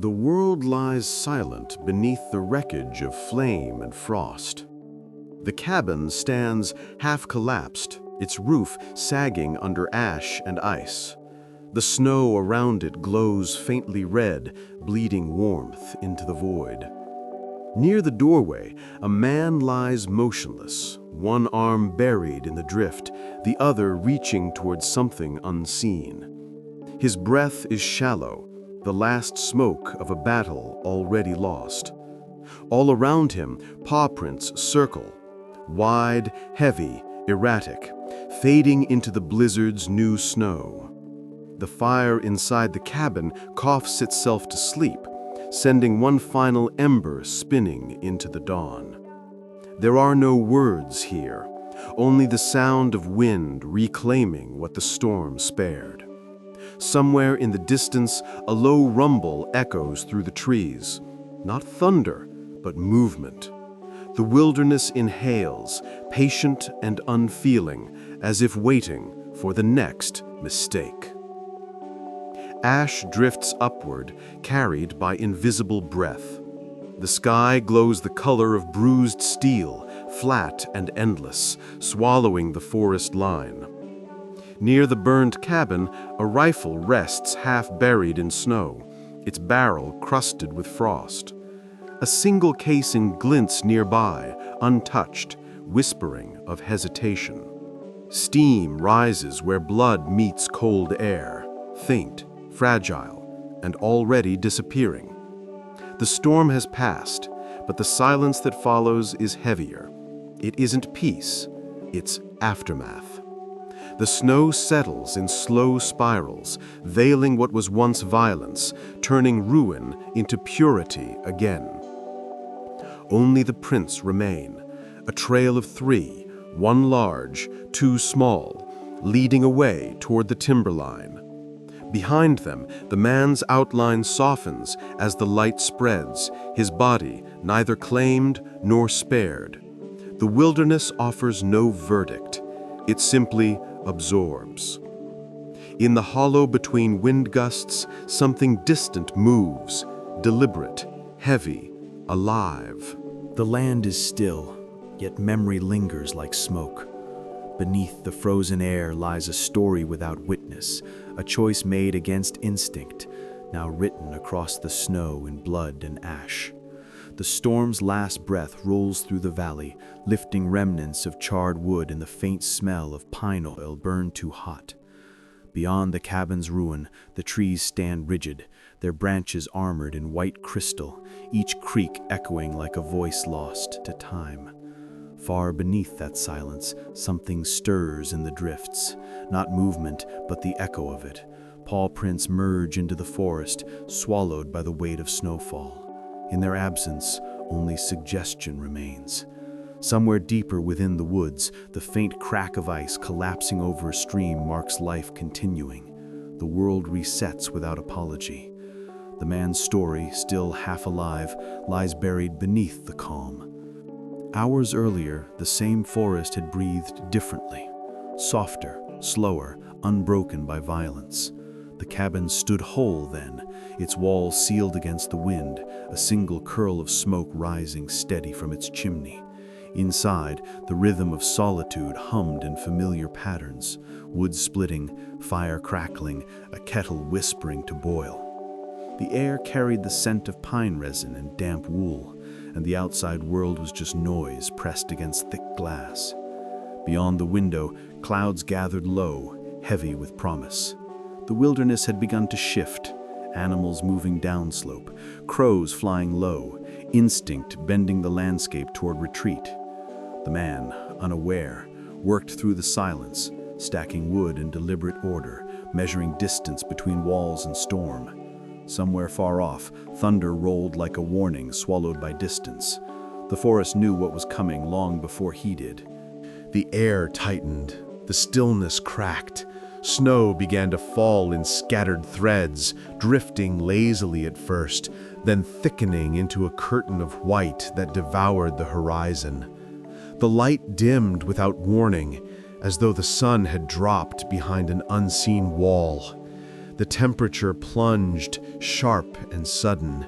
The world lies silent beneath the wreckage of flame and frost. The cabin stands half-collapsed, its roof sagging under ash and ice. The snow around it glows faintly red, bleeding warmth into the void. Near the doorway, a man lies motionless, one arm buried in the drift, the other reaching towards something unseen. His breath is shallow, the last smoke of a battle already lost. All around him, paw prints circle, wide, heavy, erratic, fading into the blizzard's new snow. The fire inside the cabin coughs itself to sleep, sending one final ember spinning into the dawn. There are no words here, only the sound of wind reclaiming what the storm spared. Somewhere in the distance, a low rumble echoes through the trees. Not thunder, but movement. The wilderness inhales, patient and unfeeling, as if waiting for the next mistake. Ash drifts upward, carried by invisible breath. The sky glows the color of bruised steel, flat and endless, swallowing the forest line. Near the burned cabin, a rifle rests half buried in snow, its barrel crusted with frost. A single casing glints nearby, untouched, whispering of hesitation. Steam rises where blood meets cold air, faint, fragile, and already disappearing. The storm has passed, but the silence that follows is heavier. It isn't peace, it's aftermath. The snow settles in slow spirals, veiling what was once violence, turning ruin into purity again. Only the prints remain, a trail of 3, one large, 2 small, leading away toward the timberline. Behind them, the man's outline softens as the light spreads, his body neither claimed nor spared. The wilderness offers no verdict. It simply absorbs. In the hollow between wind gusts, something distant moves, deliberate, heavy, alive. The land is still, yet memory lingers like smoke. Beneath the frozen air lies a story without witness, a choice made against instinct, now written across the snow in blood and ash. The storm's last breath rolls through the valley, lifting remnants of charred wood and the faint smell of pine oil burned too hot. Beyond the cabin's ruin, the trees stand rigid, their branches armored in white crystal, each creak echoing like a voice lost to time. Far beneath that silence, something stirs in the drifts, not movement, but the echo of it. Paw prints merge into the forest, swallowed by the weight of snowfall. In their absence, only suggestion remains. Somewhere deeper within the woods, the faint crack of ice collapsing over a stream marks life continuing. The world resets without apology. The man's story, still half alive, lies buried beneath the calm. Hours earlier, the same forest had breathed differently, softer, slower, unbroken by violence. The cabin stood whole then, its walls sealed against the wind, a single curl of smoke rising steady from its chimney. Inside, the rhythm of solitude hummed in familiar patterns, wood splitting, fire crackling, a kettle whispering to boil. The air carried the scent of pine resin and damp wool, and the outside world was just noise pressed against thick glass. Beyond the window, clouds gathered low, heavy with promise. The wilderness had begun to shift, animals moving downslope, crows flying low, instinct bending the landscape toward retreat. The man, unaware, worked through the silence, stacking wood in deliberate order, measuring distance between walls and storm. Somewhere far off, thunder rolled like a warning swallowed by distance. The forest knew what was coming long before he did. The air tightened, the stillness cracked. Snow began to fall in scattered threads, drifting lazily at first, then thickening into a curtain of white that devoured the horizon. The light dimmed without warning, as though the sun had dropped behind an unseen wall. The temperature plunged, sharp and sudden.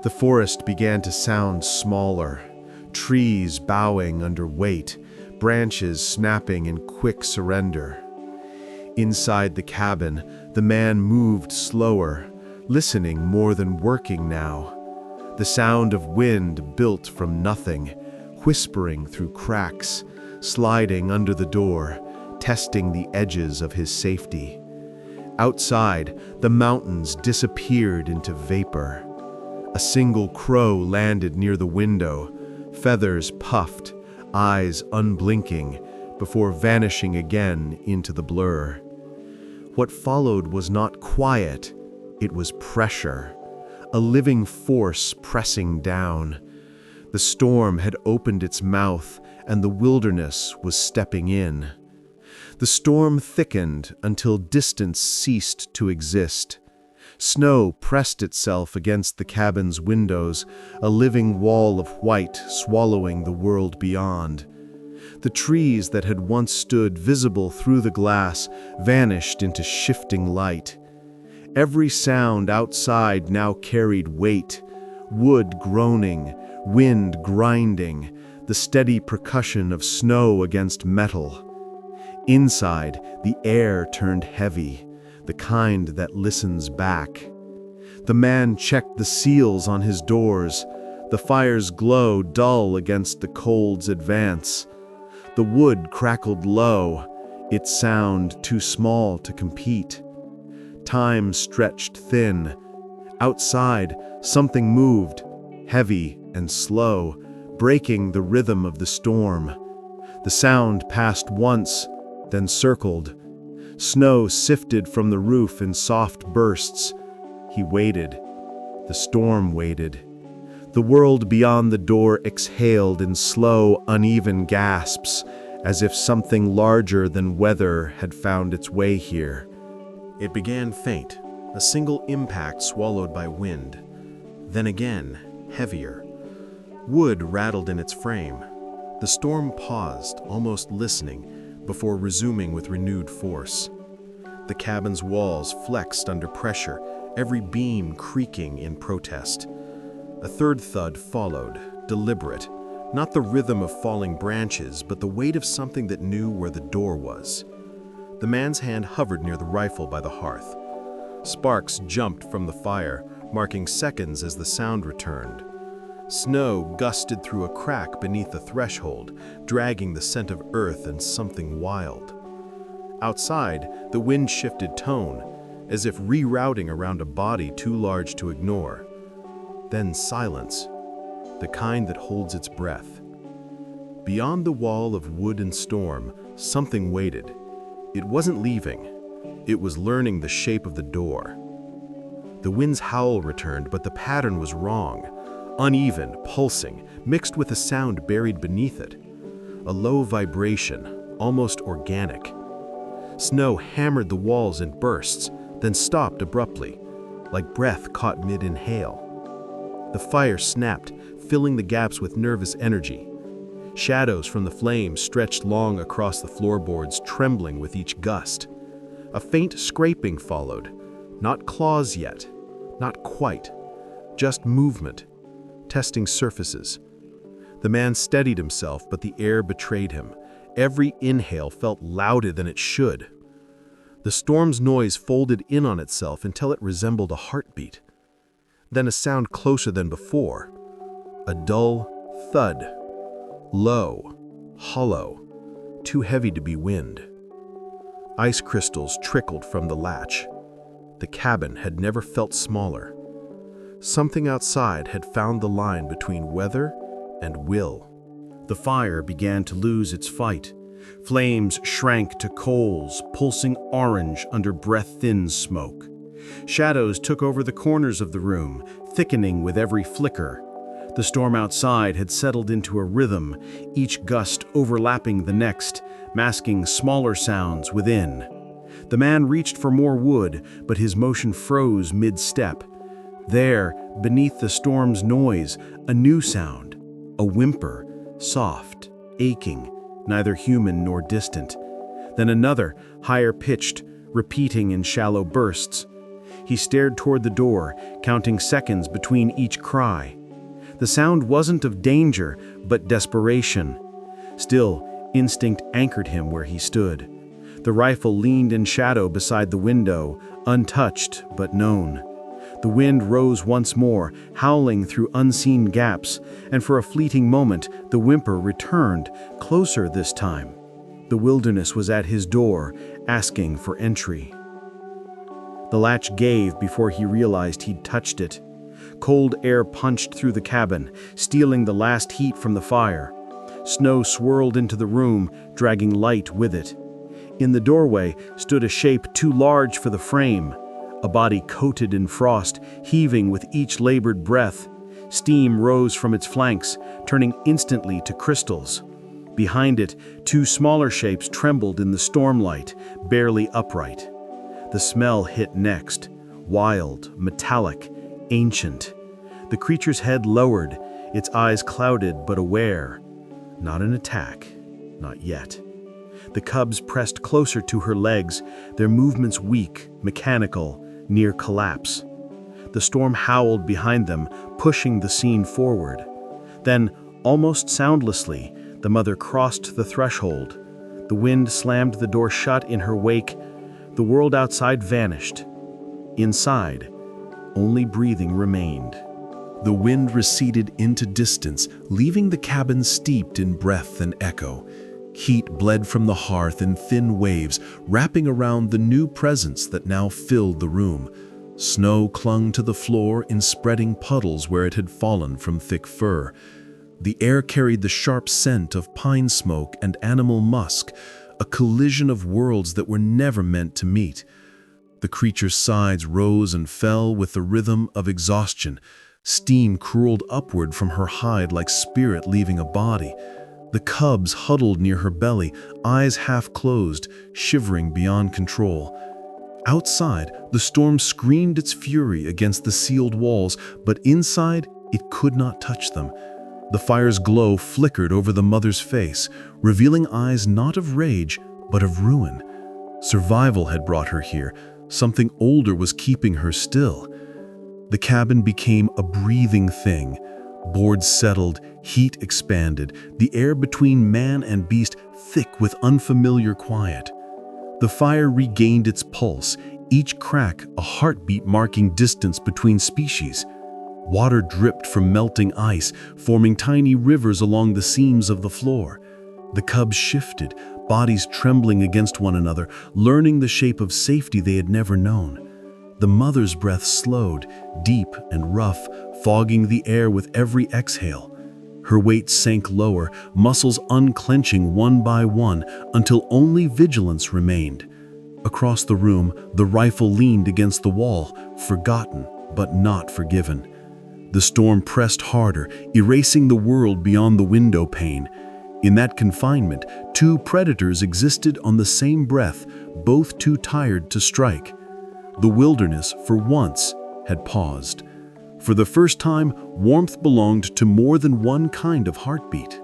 The forest began to sound smaller, trees bowing under weight, branches snapping in quick surrender. Inside the cabin, the man moved slower, listening more than working now. The sound of wind built from nothing, whispering through cracks, sliding under the door, testing the edges of his safety. Outside, the mountains disappeared into vapor. A single crow landed near the window, feathers puffed, eyes unblinking, before vanishing again into the blur. What followed was not quiet, it was pressure, a living force pressing down. The storm had opened its mouth, and the wilderness was stepping in. The storm thickened until distance ceased to exist. Snow pressed itself against the cabin's windows, a living wall of white swallowing the world beyond. The trees that had once stood visible through the glass vanished into shifting light. Every sound outside now carried weight, wood groaning, wind grinding, the steady percussion of snow against metal. Inside, the air turned heavy, the kind that listens back. The man checked the seals on his doors, the fire's glow dull against the cold's advance. The wood crackled low, its sound too small to compete. Time stretched thin. Outside, something moved, heavy and slow, breaking the rhythm of the storm. The sound passed once, then circled. Snow sifted from the roof in soft bursts. He waited. The storm waited. The world beyond the door exhaled in slow, uneven gasps, as if something larger than weather had found its way here. It began faint, a single impact swallowed by wind. Then again, heavier. Wood rattled in its frame. The storm paused, almost listening, before resuming with renewed force. The cabin's walls flexed under pressure, every beam creaking in protest. A third thud followed, deliberate, not the rhythm of falling branches, but the weight of something that knew where the door was. The man's hand hovered near the rifle by the hearth. Sparks jumped from the fire, marking seconds as the sound returned. Snow gusted through a crack beneath the threshold, dragging the scent of earth and something wild. Outside, the wind shifted tone, as if rerouting around a body too large to ignore. Then silence, the kind that holds its breath. Beyond the wall of wood and storm, something waited. It wasn't leaving. It was learning the shape of the door. The wind's howl returned, but the pattern was wrong. Uneven, pulsing, mixed with a sound buried beneath it. A low vibration, almost organic. Snow hammered the walls in bursts, then stopped abruptly, like breath caught mid-inhale. The fire snapped, filling the gaps with nervous energy. Shadows from the flames stretched long across the floorboards, trembling with each gust. A faint scraping followed. Not claws yet, not quite, just movement, testing surfaces. The man steadied himself, but the air betrayed him. Every inhale felt louder than it should. The storm's noise folded in on itself until it resembled a heartbeat. Then a sound closer than before. A dull thud. Low, hollow, too heavy to be wind. Ice crystals trickled from the latch. The cabin had never felt smaller. Something outside had found the line between weather and will. The fire began to lose its fight. Flames shrank to coals, pulsing orange under breath-thin smoke. Shadows took over the corners of the room, thickening with every flicker. The storm outside had settled into a rhythm, each gust overlapping the next, masking smaller sounds within. The man reached for more wood, but his motion froze mid-step. There, beneath the storm's noise, a new sound, a whimper, soft, aching, neither human nor distant. Then another, higher pitched, repeating in shallow bursts. He stared toward the door, counting seconds between each cry. The sound wasn't of danger, but desperation. Still, instinct anchored him where he stood. The rifle leaned in shadow beside the window, untouched but known. The wind rose once more, howling through unseen gaps, and for a fleeting moment, the whimper returned, closer this time. The wilderness was at his door, asking for entry. The latch gave before he realized he'd touched it. Cold air punched through the cabin, stealing the last heat from the fire. Snow swirled into the room, dragging light with it. In the doorway stood a shape too large for the frame, a body coated in frost, heaving with each labored breath. Steam rose from its flanks, turning instantly to crystals. Behind it, two smaller shapes trembled in the stormlight, barely upright. The smell hit next, wild, metallic, ancient. The creature's head lowered, its eyes clouded but aware. Not an attack, not yet. The cubs pressed closer to her legs, their movements weak, mechanical, near collapse. The storm howled behind them, pushing the scene forward. Then, almost soundlessly, the mother crossed the threshold. The wind slammed the door shut in her wake. The world outside vanished. Inside, only breathing remained. The wind receded into distance, leaving the cabin steeped in breath and echo. Heat bled from the hearth in thin waves, wrapping around the new presence that now filled the room. Snow clung to the floor in spreading puddles where it had fallen from thick fur. The air carried the sharp scent of pine smoke and animal musk, a collision of worlds that were never meant to meet. The creature's sides rose and fell with the rhythm of exhaustion. Steam curled upward from her hide like spirit leaving a body. The cubs huddled near her belly, eyes half closed, shivering beyond control. Outside, the storm screamed its fury against the sealed walls, but inside, it could not touch them. The fire's glow flickered over the mother's face, revealing eyes not of rage, but of ruin. Survival had brought her here. Something older was keeping her still. The cabin became a breathing thing. Boards settled, heat expanded, the air between man and beast thick with unfamiliar quiet. The fire regained its pulse, each crack a heartbeat marking distance between species. Water dripped from melting ice, forming tiny rivers along the seams of the floor. The cubs shifted, bodies trembling against one another, learning the shape of safety they had never known. The mother's breath slowed, deep and rough, fogging the air with every exhale. Her weight sank lower, muscles unclenching one by one until only vigilance remained. Across the room, the rifle leaned against the wall, forgotten but not forgiven. The storm pressed harder, erasing the world beyond the window pane. In that confinement, two predators existed on the same breath, both too tired to strike. The wilderness, for once, had paused. For the first time, warmth belonged to more than one kind of heartbeat.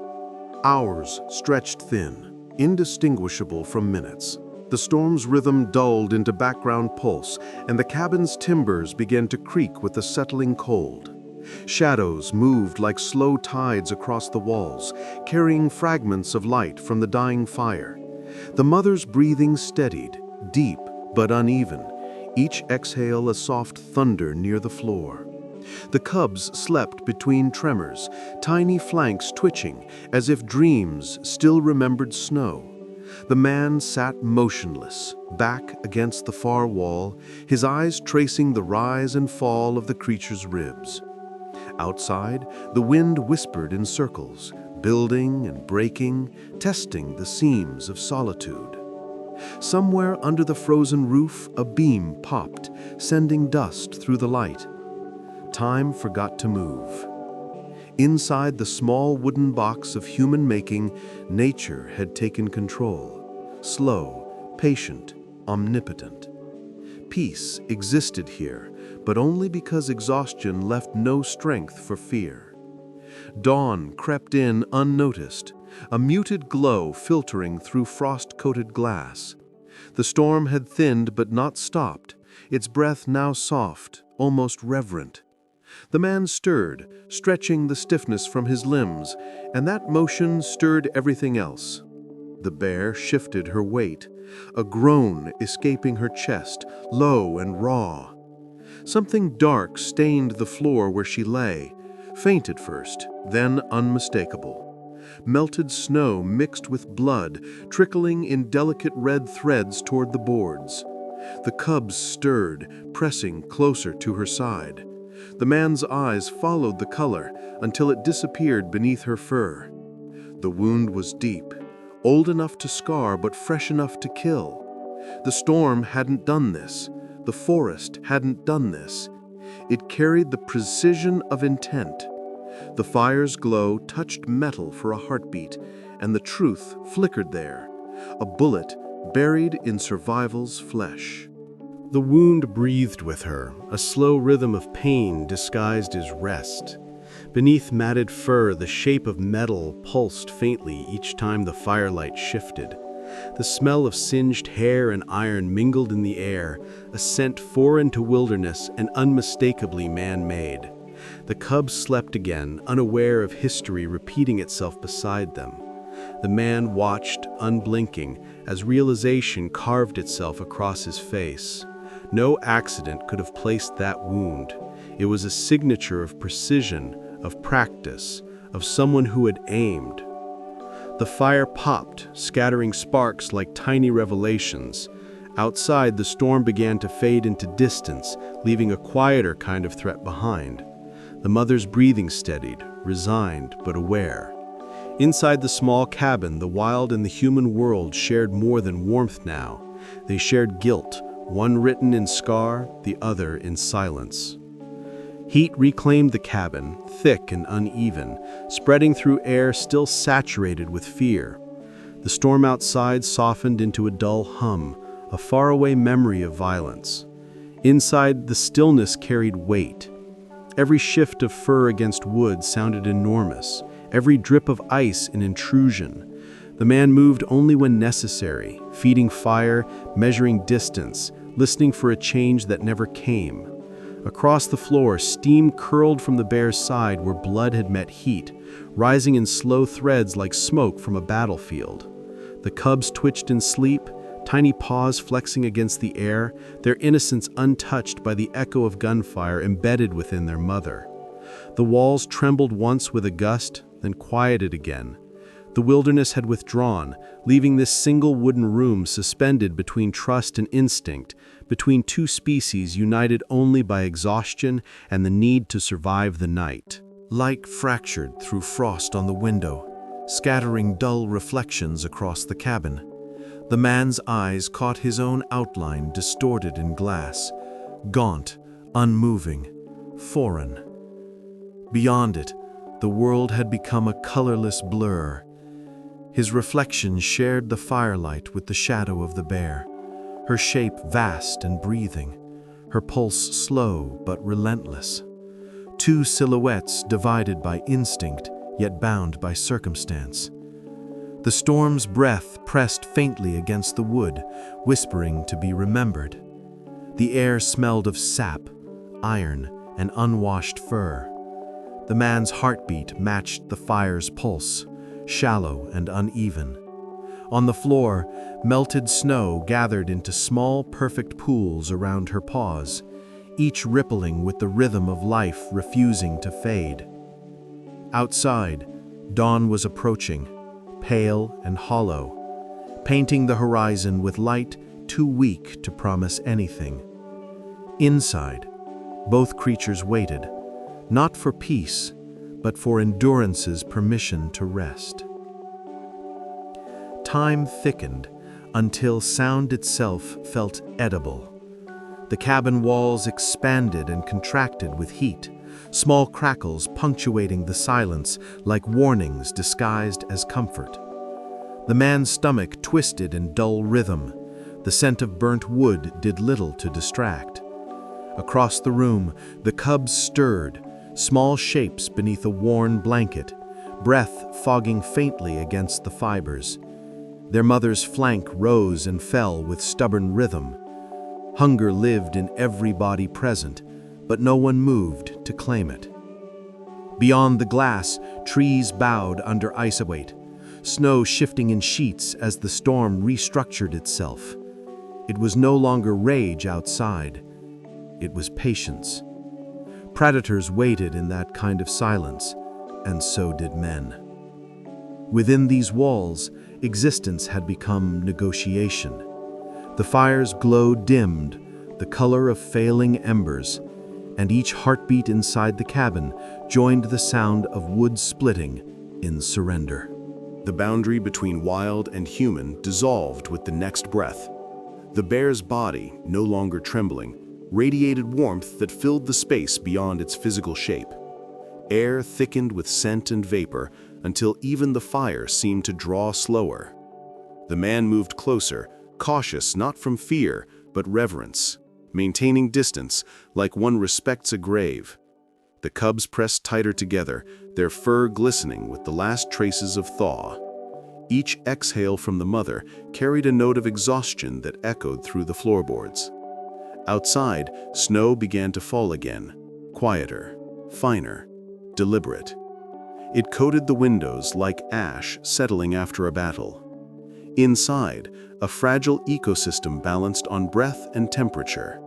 Hours stretched thin, indistinguishable from minutes. The storm's rhythm dulled into background pulse, and the cabin's timbers began to creak with the settling cold. Shadows moved like slow tides across the walls, carrying fragments of light from the dying fire. The mother's breathing steadied, deep but uneven, each exhale a soft thunder near the floor. The cubs slept between tremors, tiny flanks twitching as if dreams still remembered snow. The man sat motionless, back against the far wall, his eyes tracing the rise and fall of the creature's ribs. Outside, the wind whispered in circles, building and breaking, testing the seams of solitude. Somewhere under the frozen roof, a beam popped, sending dust through the light. Time forgot to move. Inside the small wooden box of human making, nature had taken control. Slow, patient, omnipotent. Peace existed here, but only because exhaustion left no strength for fear. Dawn crept in unnoticed, a muted glow filtering through frost-coated glass. The storm had thinned but not stopped, its breath now soft, almost reverent. The man stirred, stretching the stiffness from his limbs, and that motion stirred everything else. The bear shifted her weight, a groan escaping her chest, low and raw. Something dark stained the floor where she lay, faint at first, then unmistakable. Melted snow mixed with blood, trickling in delicate red threads toward the boards. The cubs stirred, pressing closer to her side. The man's eyes followed the color until it disappeared beneath her fur. The wound was deep, old enough to scar but fresh enough to kill. The storm hadn't done this. The forest hadn't done this. It carried the precision of intent. The fire's glow touched metal for a heartbeat, and the truth flickered there, a bullet buried in survival's flesh. The wound breathed with her, a slow rhythm of pain disguised as rest. Beneath matted fur, the shape of metal pulsed faintly each time the firelight shifted. The smell of singed hair and iron mingled in the air, a scent foreign to wilderness and unmistakably man-made. The cubs slept again, unaware of history repeating itself beside them. The man watched, unblinking, as realization carved itself across his face. No accident could have placed that wound. It was a signature of precision, of practice, of someone who had aimed. The fire popped, scattering sparks like tiny revelations. Outside, the storm began to fade into distance, leaving a quieter kind of threat behind. The mother's breathing steadied, resigned but aware. Inside the small cabin, the wild and the human world shared more than warmth now. They shared guilt, one written in scar, the other in silence. Heat reclaimed the cabin, thick and uneven, spreading through air still saturated with fear. The storm outside softened into a dull hum, a faraway memory of violence. Inside, the stillness carried weight. Every shift of fur against wood sounded enormous, every drip of ice an intrusion. The man moved only when necessary, feeding fire, measuring distance, listening for a change that never came. Across the floor, steam curled from the bear's side where blood had met heat, rising in slow threads like smoke from a battlefield. The cubs twitched in sleep, tiny paws flexing against the air, their innocence untouched by the echo of gunfire embedded within their mother. The walls trembled once with a gust, then quieted again. The wilderness had withdrawn, leaving this single wooden room suspended between trust and instinct, between two species united only by exhaustion and the need to survive the night. Light fractured through frost on the window, scattering dull reflections across the cabin. The man's eyes caught his own outline distorted in glass, gaunt, unmoving, foreign. Beyond it, the world had become a colorless blur. His reflection shared the firelight with the shadow of the bear, her shape vast and breathing, her pulse slow but relentless. Two silhouettes divided by instinct, yet bound by circumstance. The storm's breath pressed faintly against the wood, whispering to be remembered. The air smelled of sap, iron, and unwashed fur. The man's heartbeat matched the fire's pulse, shallow and uneven. On the floor, melted snow gathered into small, perfect pools around her paws, each rippling with the rhythm of life refusing to fade. Outside, dawn was approaching, pale and hollow, painting the horizon with light too weak to promise anything. Inside, both creatures waited, not for peace, but for endurance's permission to rest. Time thickened until sound itself felt edible. The cabin walls expanded and contracted with heat, small crackles punctuating the silence like warnings disguised as comfort. The man's stomach twisted in dull rhythm. The scent of burnt wood did little to distract. Across the room, the cubs stirred, small shapes beneath a worn blanket, breath fogging faintly against the fibers. Their mother's flank rose and fell with stubborn rhythm. Hunger lived in every body present, but no one moved to claim it. Beyond the glass, trees bowed under ice weight, snow shifting in sheets as the storm restructured itself. It was no longer rage outside. It was patience. Predators waited in that kind of silence, and so did men. Within these walls, existence had become negotiation. The fire's glow dimmed, the color of failing embers, and each heartbeat inside the cabin joined the sound of wood splitting in surrender. The boundary between wild and human dissolved with the next breath. The bear's body, no longer trembling, radiated warmth that filled the space beyond its physical shape. Air thickened with scent and vapor until even the fire seemed to draw slower. The man moved closer, cautious not from fear, but reverence, maintaining distance like one respects a grave. The cubs pressed tighter together, their fur glistening with the last traces of thaw. Each exhale from the mother carried a note of exhaustion that echoed through the floorboards. Outside, snow began to fall again, quieter, finer, deliberate. It coated the windows like ash settling after a battle. Inside, a fragile ecosystem balanced on breath and temperature,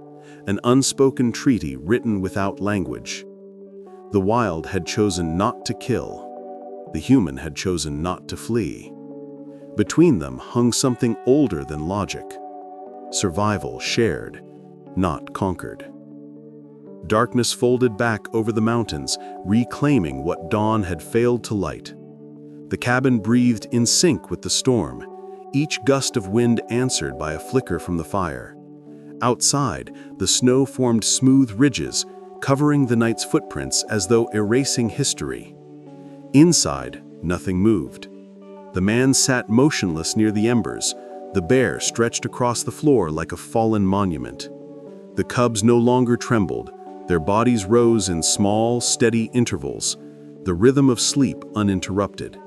an unspoken treaty written without language. The wild had chosen not to kill. The human had chosen not to flee. Between them hung something older than logic. Survival shared, not conquered. Darkness folded back over the mountains, reclaiming what dawn had failed to light. The cabin breathed in sync with the storm, each gust of wind answered by a flicker from the fire. Outside, the snow formed smooth ridges, covering the night's footprints as though erasing history. Inside, nothing moved. The man sat motionless near the embers, the bear stretched across the floor like a fallen monument. The cubs no longer trembled. Their bodies rose in small, steady intervals, the rhythm of sleep uninterrupted.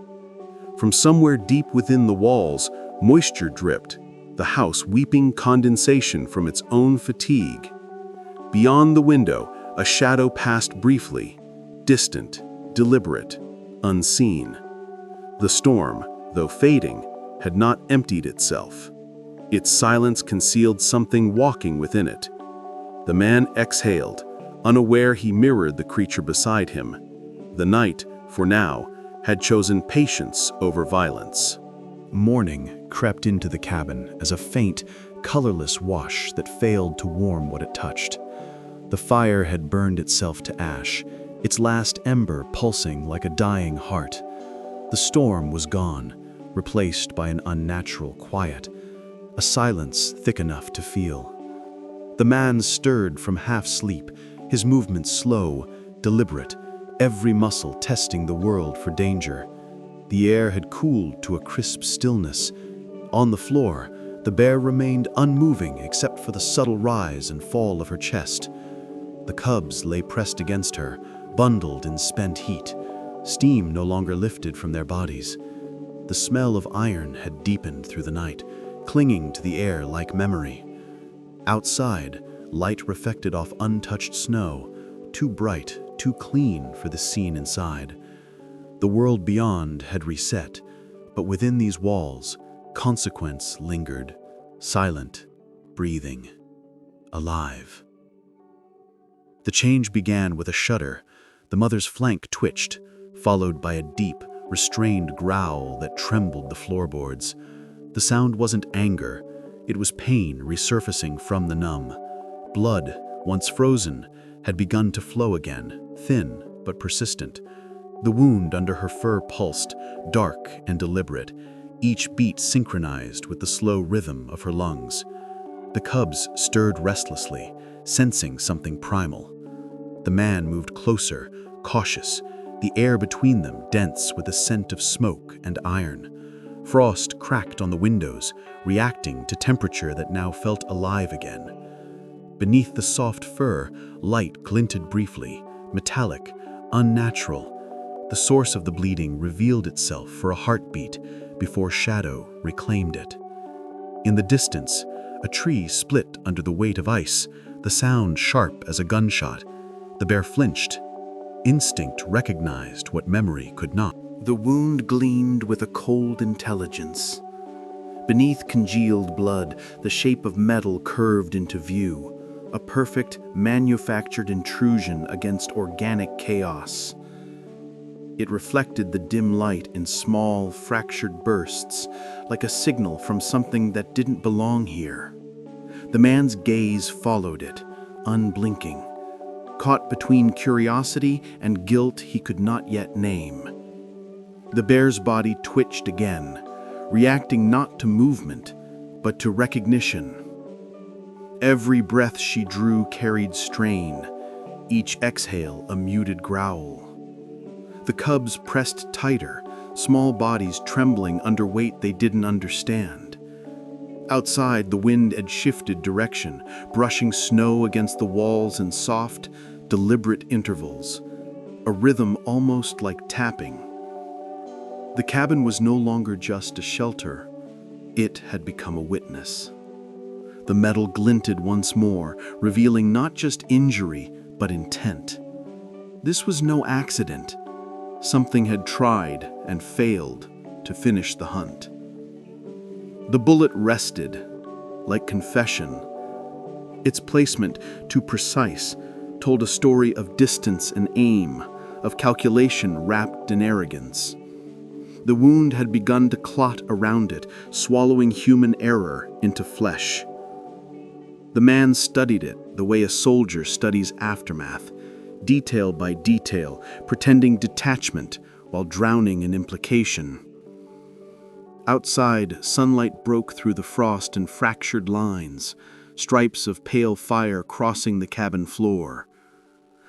From somewhere deep within the walls, moisture dripped, the house weeping condensation from its own fatigue. Beyond the window, a shadow passed briefly, distant, deliberate, unseen. The storm, though fading, had not emptied itself. Its silence concealed something walking within it. The man exhaled, unaware he mirrored the creature beside him. The night, for now, had chosen patience over violence. Morning crept into the cabin as a faint, colorless wash that failed to warm what it touched. The fire had burned itself to ash, its last ember pulsing like a dying heart. The storm was gone, replaced by an unnatural quiet, a silence thick enough to feel. The man stirred from half-sleep, his movements slow, deliberate, every muscle testing the world for danger. The air had cooled to a crisp stillness. On the floor, the bear remained unmoving except for the subtle rise and fall of her chest. The cubs lay pressed against her, bundled in spent heat. Steam no longer lifted from their bodies. The smell of iron had deepened through the night, clinging to the air like memory. Outside, light reflected off untouched snow, too bright, too clean for the scene inside. The world beyond had reset, but within these walls, consequence lingered, silent, breathing, alive. The change began with a shudder. The mother's flank twitched, followed by a deep, restrained growl that trembled the floorboards. The sound wasn't anger, it was pain resurfacing from the numb. Blood, once frozen, had begun to flow again, thin but persistent. The wound under her fur pulsed, dark and deliberate, each beat synchronized with the slow rhythm of her lungs. The cubs stirred restlessly, sensing something primal. The man moved closer, cautious, the air between them dense with a scent of smoke and iron. Frost cracked on the windows, reacting to temperature that now felt alive again. Beneath the soft fur, light glinted briefly, metallic, unnatural. The source of the bleeding revealed itself for a heartbeat before shadow reclaimed it. In the distance, A tree split under the weight of ice, the sound sharp as a gunshot. The bear flinched. Instinct recognized what memory could not. The wound gleamed with a cold intelligence. Beneath congealed blood, the shape of metal curved into view, a perfect, manufactured intrusion against organic chaos. It reflected the dim light in small, fractured bursts, like a signal from something that didn't belong here. The man's gaze followed it, unblinking, caught between curiosity and guilt he could not yet name. The bear's body twitched again, reacting not to movement, but to recognition. Every breath she drew carried strain, each exhale a muted growl. The cubs pressed tighter, small bodies trembling under weight they didn't understand. Outside, the wind had shifted direction, brushing snow against the walls in soft, deliberate intervals, a rhythm almost like tapping. The cabin was no longer just a shelter. It had become a witness. The metal glinted once more, revealing not just injury, but intent. This was no accident. Something had tried and failed to finish the hunt. The bullet rested, like confession. Its placement, too precise, told a story of distance and aim, of calculation wrapped in arrogance. The wound had begun to clot around it, swallowing human error into flesh. The man studied it the way a soldier studies aftermath, detail by detail, pretending detachment while drowning in implication. Outside, sunlight broke through the frost in fractured lines, stripes of pale fire crossing the cabin floor.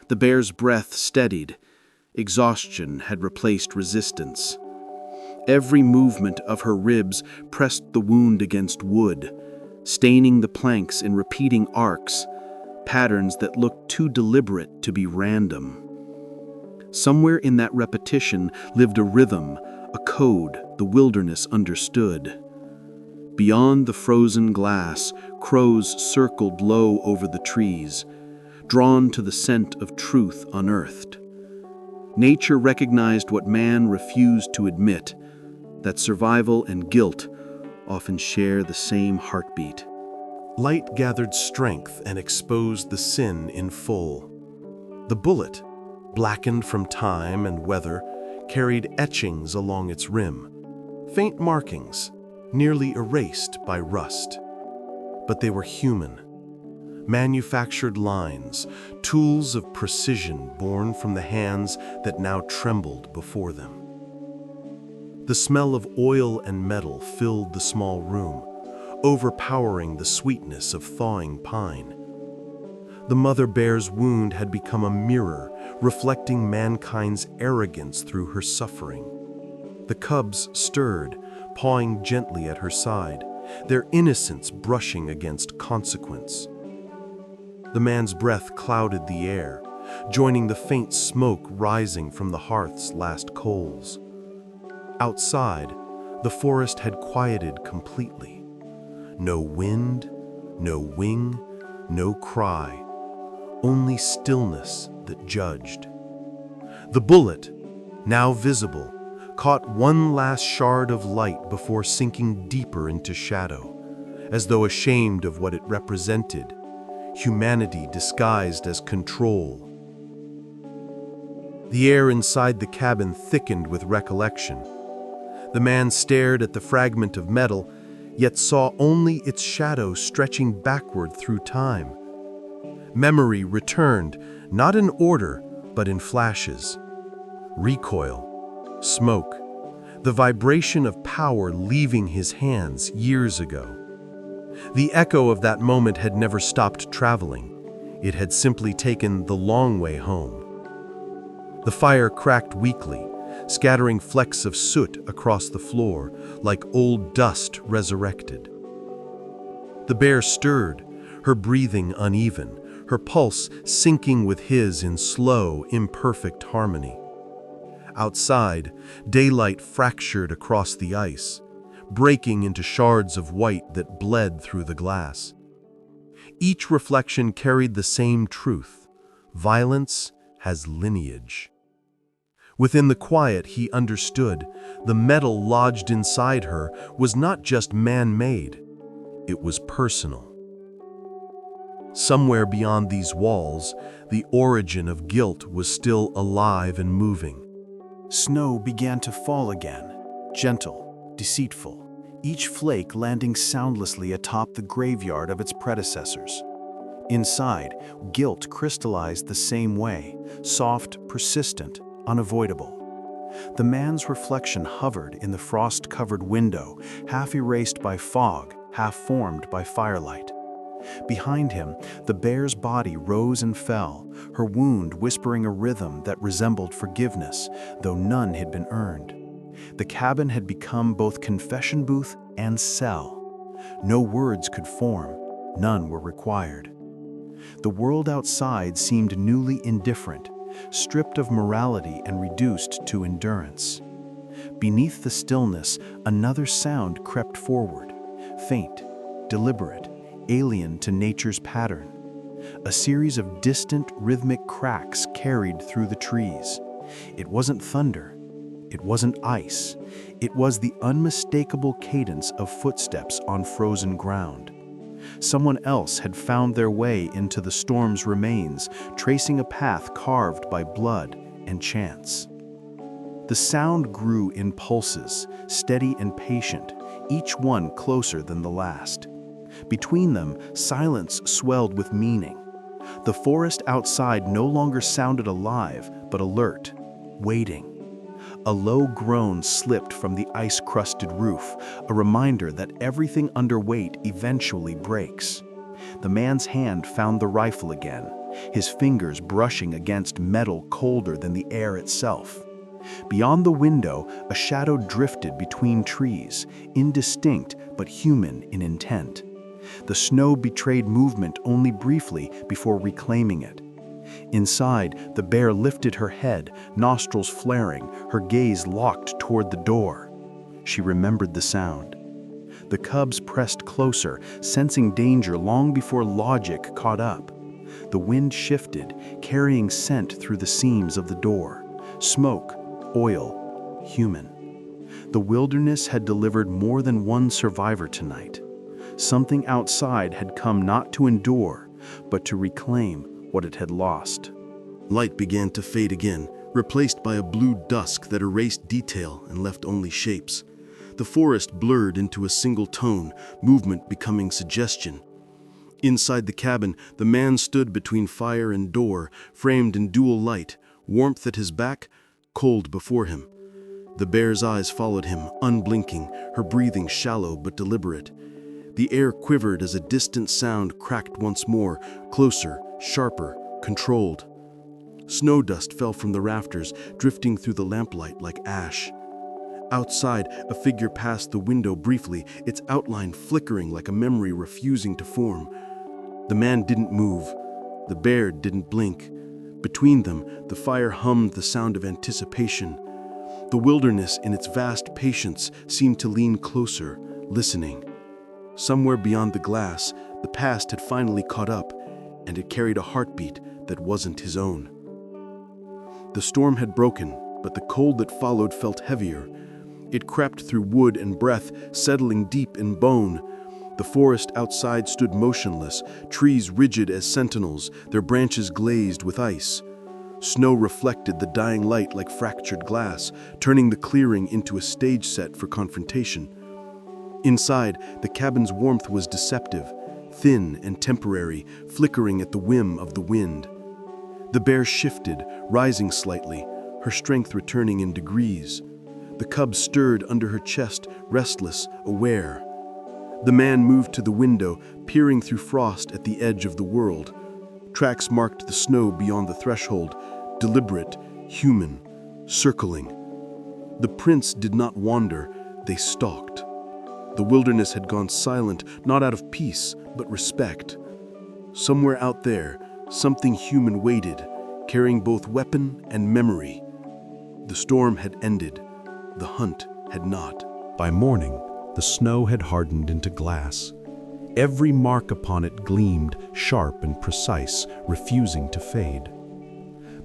The bear's breath steadied. Exhaustion had replaced resistance. Every movement of her ribs pressed the wound against wood, staining the planks in repeating arcs, patterns that looked too deliberate to be random. Somewhere in that repetition lived a rhythm, a code the wilderness understood. Beyond the frozen glass, crows circled low over the trees, drawn to the scent of truth unearthed. Nature recognized what man refused to admit, that survival and guilt often share the same heartbeat. Light gathered strength and exposed the sin in full. The bullet, blackened from time and weather, carried etchings along its rim, faint markings, nearly erased by rust. But they were human. Manufactured lines, tools of precision born from the hands that now trembled before them. The smell of oil and metal filled the small room, overpowering the sweetness of thawing pine. The mother bear's wound had become a mirror, reflecting mankind's arrogance through her suffering. The cubs stirred, pawing gently at her side, their innocence brushing against consequence. The man's breath clouded the air, joining the faint smoke rising from the hearth's last coals. Outside, the forest had quieted completely. No wind, no wing, no cry, only stillness that judged. The bullet, now visible, caught one last shard of light before sinking deeper into shadow, as though ashamed of what it represented, humanity disguised as control. The air inside the cabin thickened with recollection. The man stared at the fragment of metal, yet saw only its shadow stretching backward through time. Memory returned, not in order, but in flashes. Recoil, smoke, the vibration of power leaving his hands years ago. The echo of that moment had never stopped traveling. It had simply taken the long way home. The fire cracked weakly, scattering flecks of soot across the floor like old dust resurrected. The bear stirred, her breathing uneven, her pulse syncing with his in slow, imperfect harmony. Outside, daylight fractured across the ice, breaking into shards of white that bled through the glass. Each reflection carried the same truth: violence has lineage. Within the quiet, he understood the metal lodged inside her was not just man-made, it was personal. Somewhere beyond these walls, the origin of guilt was still alive and moving. Snow began to fall again, gentle, deceitful, each flake landing soundlessly atop the graveyard of its predecessors. Inside, guilt crystallized the same way, soft, persistent, unavoidable. The man's reflection hovered in the frost-covered window, half erased by fog, half formed by firelight. Behind him, the bear's body rose and fell, her wound whispering a rhythm that resembled forgiveness, though none had been earned. The cabin had become both confession booth and cell. No words could form, none were required. The world outside seemed newly indifferent, stripped of morality and reduced to endurance. Beneath the stillness, another sound crept forward, faint, deliberate, alien to nature's pattern. A series of distant, rhythmic cracks carried through the trees. It wasn't thunder. It wasn't ice. It was the unmistakable cadence of footsteps on frozen ground. Someone else had found their way into the storm's remains, tracing a path carved by blood and chance. The sound grew in pulses, steady and patient, each one closer than the last. Between them, silence swelled with meaning. The forest outside no longer sounded alive, but alert, waiting. A low groan slipped from the ice-crusted roof, a reminder that everything under weight eventually breaks. The man's hand found the rifle again, his fingers brushing against metal colder than the air itself. Beyond the window, a shadow drifted between trees, indistinct but human in intent. The snow betrayed movement only briefly before reclaiming it. Inside, the bear lifted her head, nostrils flaring, her gaze locked toward the door. She remembered the sound. The cubs pressed closer, sensing danger long before logic caught up. The wind shifted, carrying scent through the seams of the door. Smoke, oil, human. The wilderness had delivered more than one survivor tonight. Something outside had come not to endure, but to reclaim what it had lost. Light began to fade again, replaced by a blue dusk that erased detail and left only shapes. The forest blurred into a single tone, movement becoming suggestion. Inside the cabin, the man stood between fire and door, framed in dual light, warmth at his back, cold before him. The bear's eyes followed him, unblinking, her breathing shallow but deliberate. The air quivered as a distant sound cracked once more, closer, sharper, controlled. Snow dust fell from the rafters, drifting through the lamplight like ash. Outside, a figure passed the window briefly, its outline flickering like a memory refusing to form. The man didn't move. The bear didn't blink. Between them, the fire hummed the sound of anticipation. The wilderness, in its vast patience, seemed to lean closer, listening. Somewhere beyond the glass, the past had finally caught up, and it carried a heartbeat that wasn't his own. The storm had broken, but the cold that followed felt heavier. It crept through wood and breath, settling deep in bone. The forest outside stood motionless, trees rigid as sentinels, their branches glazed with ice. Snow reflected the dying light like fractured glass, turning the clearing into a stage set for confrontation. Inside, the cabin's warmth was deceptive, thin and temporary, flickering at the whim of the wind. The bear shifted, rising slightly, her strength returning in degrees. The cub stirred under her chest, restless, aware. The man moved to the window, peering through frost at the edge of the world. Tracks marked the snow beyond the threshold, deliberate, human, circling. The prints did not wander, they stalked. The wilderness had gone silent, not out of peace, but respect. Somewhere out there, something human waited, carrying both weapon and memory. The storm had ended. The hunt had not. By morning, The snow had hardened into glass. Every mark upon it gleamed, sharp and precise, refusing to fade.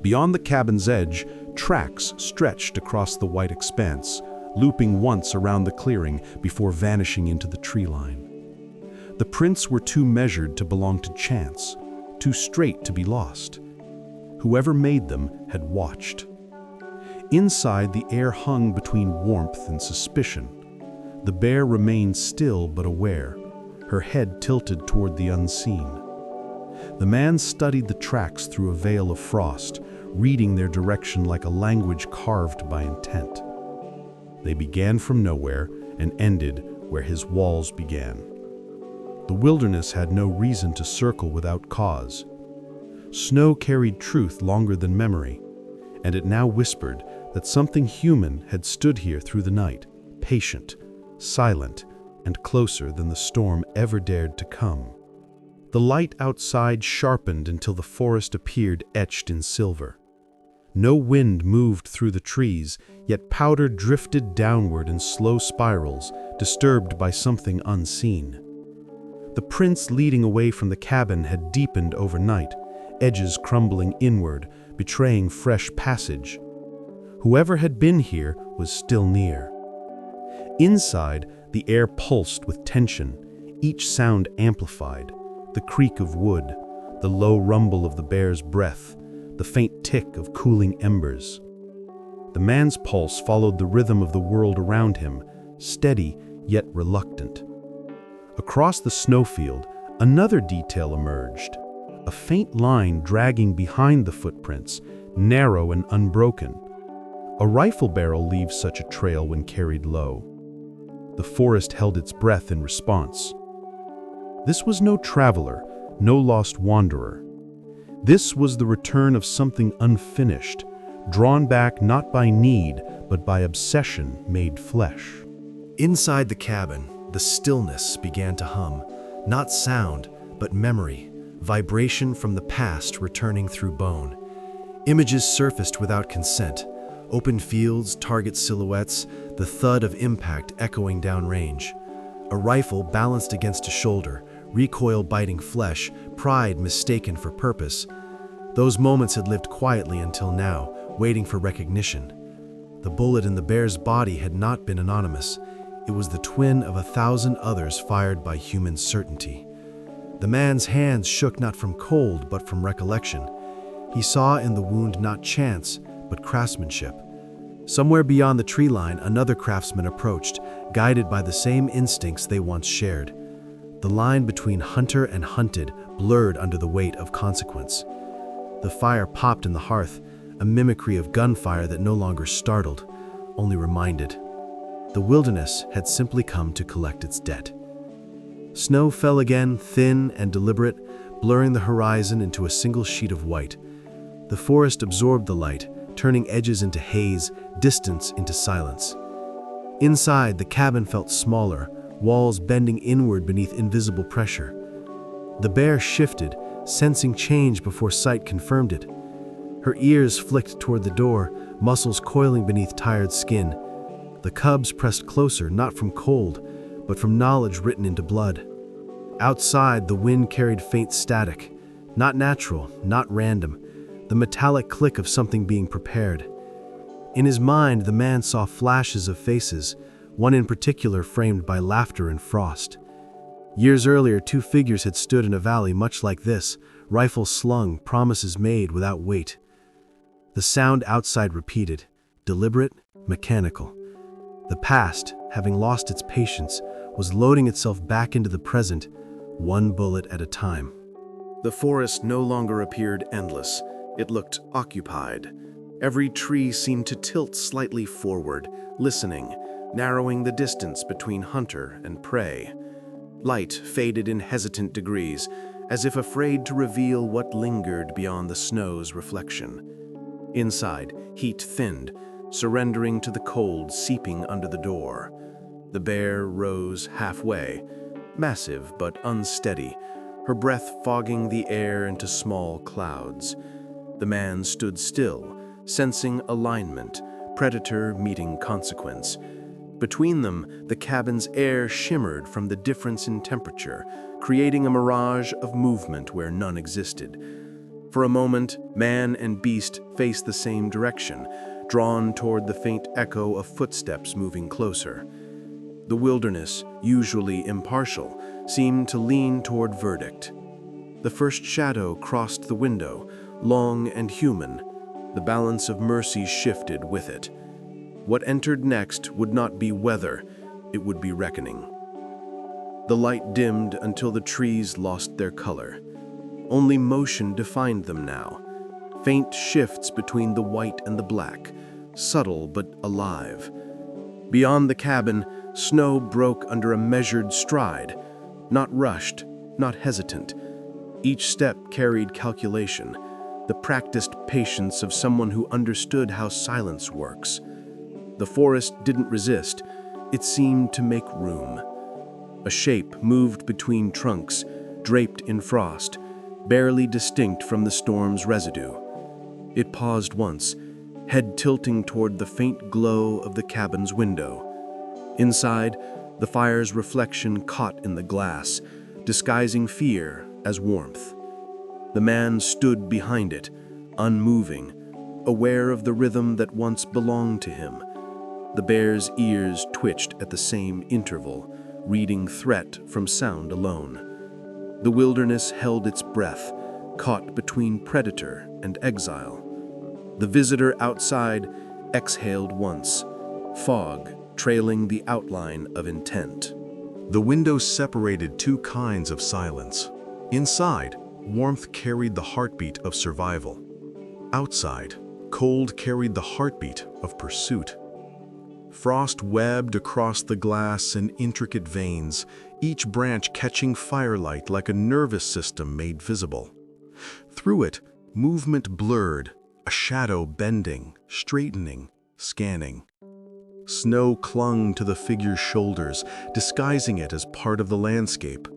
Beyond the cabin's edge, tracks stretched across the white expanse, looping once around the clearing before vanishing into the tree line. The prints were too measured to belong to chance, too straight to be lost. Whoever made them had watched. Inside, the air hung between warmth and suspicion. The bear remained still but aware, her head tilted toward the unseen. The man studied the tracks through a veil of frost, reading their direction like a language carved by intent. They began from nowhere and ended where his walls began. The wilderness had no reason to circle without cause. Snow carried truth longer than memory, and it now whispered that something human had stood here through the night, patient, silent, and closer than the storm ever dared to come. The light outside sharpened until the forest appeared etched in silver. No wind moved through the trees, yet powder drifted downward in slow spirals, disturbed by something unseen. The prints leading away from the cabin had deepened overnight, edges crumbling inward, betraying fresh passage. Whoever had been here was still near. Inside, the air pulsed with tension, each sound amplified: the creak of wood, the low rumble of the bear's breath, the faint tick of cooling embers. The man's pulse followed the rhythm of the world around him, steady yet reluctant. Across the snowfield, another detail emerged: a faint line dragging behind the footprints, narrow and unbroken. A rifle barrel leaves such a trail when carried low. The forest held its breath in response. This was no traveler, no lost wanderer. This was the return of something unfinished, drawn back not by need, but by obsession made flesh. Inside the cabin, the stillness began to hum, not sound, but memory, vibration from the past returning through bone. Images surfaced without consent: open fields, target silhouettes, the thud of impact echoing downrange. A rifle balanced against a shoulder, recoil biting flesh, pride mistaken for purpose. Those moments had lived quietly until now, waiting for recognition. The bullet in the bear's body had not been anonymous. It was the twin of 1,000 others fired by human certainty. The man's hands shook not from cold, but from recollection. He saw in the wound not chance, but craftsmanship. Somewhere beyond the tree line, another craftsman approached, guided by the same instincts they once shared. The line between hunter and hunted blurred under the weight of consequence. The fire popped in the hearth, a mimicry of gunfire that no longer startled, only reminded. The wilderness had simply come to collect its debt. Snow fell again, thin and deliberate, blurring the horizon into a single sheet of white. The forest absorbed the light, turning edges into haze, distance into silence. Inside, the cabin felt smaller, walls bending inward beneath invisible pressure. The bear shifted, sensing change before sight confirmed it. Her ears flicked toward the door, muscles coiling beneath tired skin. The cubs pressed closer, not from cold, but from knowledge written into blood. Outside, the wind carried faint static, not natural, not random, the metallic click of something being prepared. In his mind, the man saw flashes of faces, one in particular framed by laughter and frost. Years earlier, 2 figures had stood in a valley much like this, rifles slung, promises made without weight. The sound outside repeated, deliberate, mechanical. The past, having lost its patience, was loading itself back into the present, one bullet at a time. The forest no longer appeared endless. It looked occupied. Every tree seemed to tilt slightly forward, listening, narrowing the distance between hunter and prey. Light faded in hesitant degrees, as if afraid to reveal what lingered beyond the snow's reflection. Inside, heat thinned, surrendering to the cold seeping under the door. The bear rose halfway, massive but unsteady, her breath fogging the air into small clouds. The man stood still, sensing alignment, predator meeting consequence. Between them, the cabin's air shimmered from the difference in temperature, creating a mirage of movement where none existed. For a moment, man and beast faced the same direction, drawn toward the faint echo of footsteps moving closer. The wilderness, usually impartial, seemed to lean toward verdict. The first shadow crossed the window, long and human. The balance of mercy shifted with it. What entered next would not be weather, it would be reckoning. The light dimmed until the trees lost their color. Only motion defined them now. Faint shifts between the white and the black, subtle but alive. Beyond the cabin, snow broke under a measured stride, not rushed, not hesitant. Each step carried calculation, the practiced patience of someone who understood how silence works. The forest didn't resist, it seemed to make room. A shape moved between trunks, draped in frost, barely distinct from the storm's residue. It paused once, head tilting toward the faint glow of the cabin's window. Inside, the fire's reflection caught in the glass, disguising fear as warmth. The man stood behind it, unmoving, aware of the rhythm that once belonged to him. The bear's ears twitched at the same interval, reading threat from sound alone. The wilderness held its breath, caught between predator and exile. The visitor outside exhaled once, fog trailing the outline of intent. The windows separated two kinds of silence. Inside, warmth carried the heartbeat of survival. Outside, cold carried the heartbeat of pursuit. Frost webbed across the glass in intricate veins, each branch catching firelight like a nervous system made visible. Through it, movement blurred, a shadow bending, straightening, scanning. Snow clung to the figure's shoulders, disguising it as part of the landscape.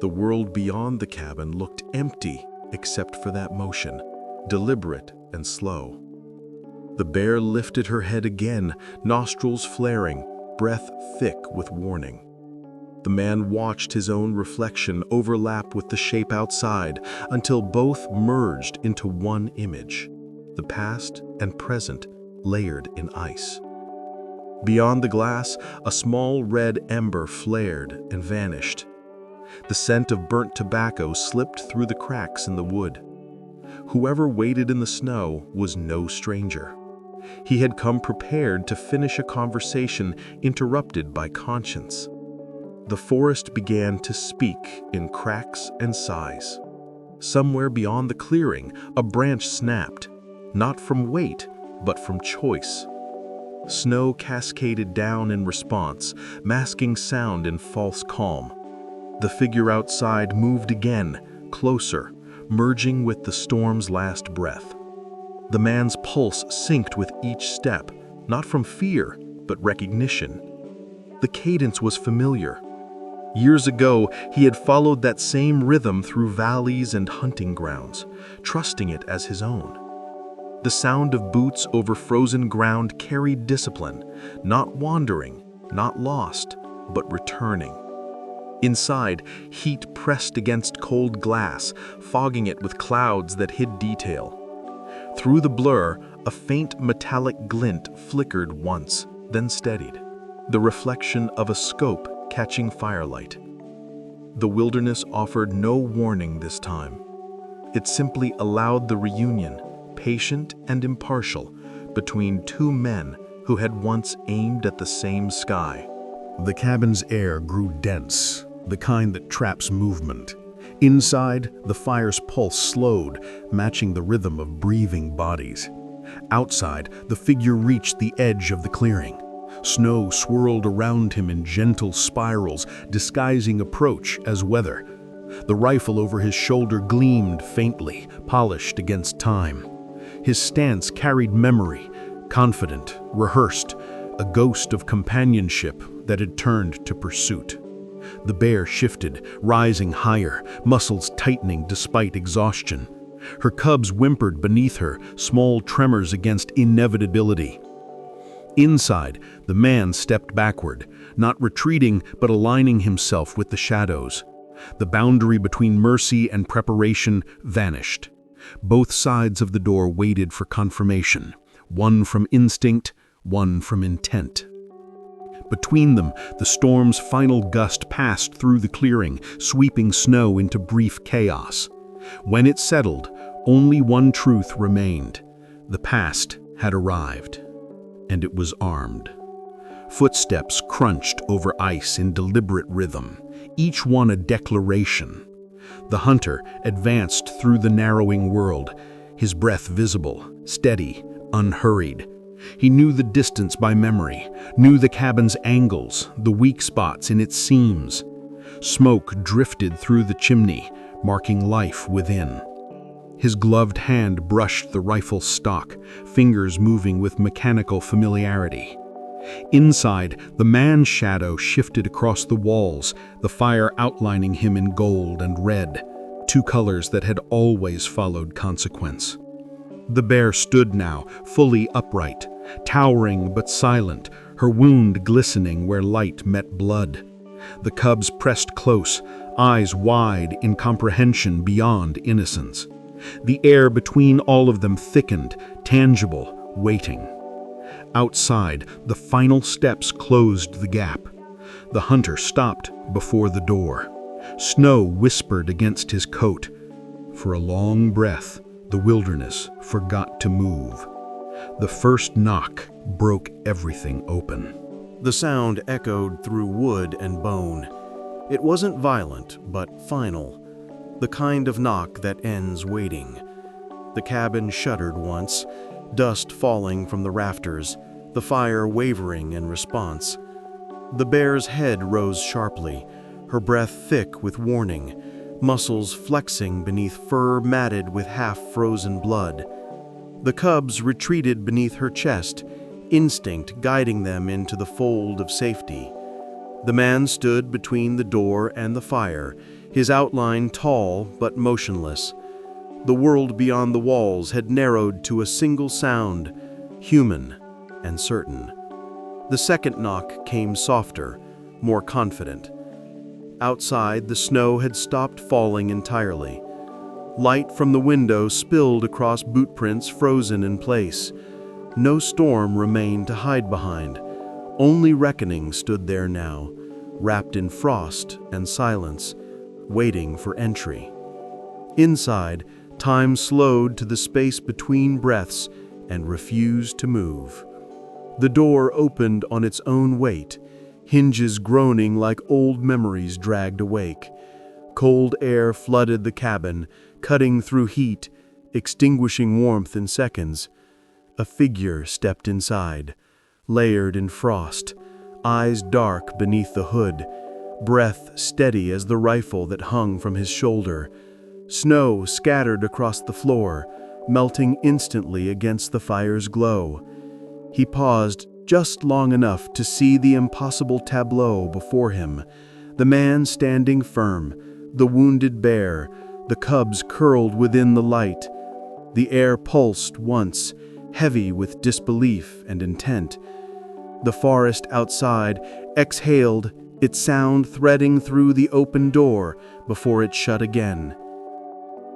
The world beyond the cabin looked empty except for that motion, deliberate and slow. The bear lifted her head again, nostrils flaring, breath thick with warning. The man watched his own reflection overlap with the shape outside until both merged into one image, the past and present layered in ice. Beyond the glass, a small red ember flared and vanished. The scent of burnt tobacco slipped through the cracks in the wood. Whoever waited in the snow was no stranger. He had come prepared to finish a conversation interrupted by conscience. The forest began to speak in cracks and sighs. Somewhere beyond the clearing, a branch snapped, not from weight, but from choice. Snow cascaded down in response, masking sound in false calm. The figure outside moved again, closer, merging with the storm's last breath. The man's pulse synced with each step, not from fear, but recognition. The cadence was familiar. Years ago, he had followed that same rhythm through valleys and hunting grounds, trusting it as his own. The sound of boots over frozen ground carried discipline, not wandering, not lost, but returning. Inside, heat pressed against cold glass, fogging it with clouds that hid detail. Through the blur, a faint metallic glint flickered once, then steadied, the reflection of a scope catching firelight. The wilderness offered no warning this time. It simply allowed the reunion, patient and impartial, between two men who had once aimed at the same sky. The cabin's air grew dense, the kind that traps movement. Inside, the fire's pulse slowed, matching the rhythm of breathing bodies. Outside, the figure reached the edge of the clearing. Snow swirled around him in gentle spirals, disguising approach as weather. The rifle over his shoulder gleamed faintly, polished against time. His stance carried memory, confident, rehearsed, a ghost of companionship that had turned to pursuit. The bear shifted, rising higher, muscles tightening despite exhaustion. Her cubs whimpered beneath her, small tremors against inevitability. Inside, the man stepped backward, not retreating but aligning himself with the shadows. The boundary between mercy and preparation vanished. Both sides of the door waited for confirmation, one from instinct, one from intent. Between them, the storm's final gust passed through the clearing, sweeping snow into brief chaos. When it settled, only one truth remained. The past had arrived, and it was armed. Footsteps crunched over ice in deliberate rhythm, each one a declaration. The hunter advanced through the narrowing world, his breath visible, steady, unhurried. He knew the distance by memory, knew the cabin's angles, the weak spots in its seams. Smoke drifted through the chimney, marking life within. His gloved hand brushed the rifle stock, fingers moving with mechanical familiarity. Inside, the man's shadow shifted across the walls, the fire outlining him in gold and red, two colors that had always followed consequence. The bear stood now, fully upright, towering but silent, her wound glistening where light met blood. The cubs pressed close, eyes wide in comprehension beyond innocence. The air between all of them thickened, tangible, waiting. Outside, the final steps closed the gap. The hunter stopped before the door. Snow whispered against his coat. For a long breath, the wilderness forgot to move. The first knock broke everything open. The sound echoed through wood and bone. It wasn't violent, but final. The kind of knock that ends waiting. The cabin shuddered once, dust falling from the rafters, the fire wavering in response. The bear's head rose sharply, her breath thick with warning, muscles flexing beneath fur matted with half-frozen blood. The cubs retreated beneath her chest, instinct guiding them into the fold of safety. The man stood between the door and the fire, his outline tall but motionless. The world beyond the walls had narrowed to a single sound, human and certain. The second knock came softer, more confident. Outside, the snow had stopped falling entirely. Light from the window spilled across boot prints frozen in place. No storm remained to hide behind. Only reckoning stood there now, wrapped in frost and silence, waiting for entry. Inside, time slowed to the space between breaths and refused to move. The door opened on its own weight, hinges groaning like old memories dragged awake. Cold air flooded the cabin, cutting through heat, extinguishing warmth in seconds. A figure stepped inside, layered in frost, eyes dark beneath the hood, breath steady as the rifle that hung from his shoulder. Snow scattered across the floor, melting instantly against the fire's glow. He paused just long enough to see the impossible tableau before him, the man standing firm, the wounded bear, the cubs curled within the light. The air pulsed once, heavy with disbelief and intent. The forest outside exhaled, its sound threading through the open door before it shut again.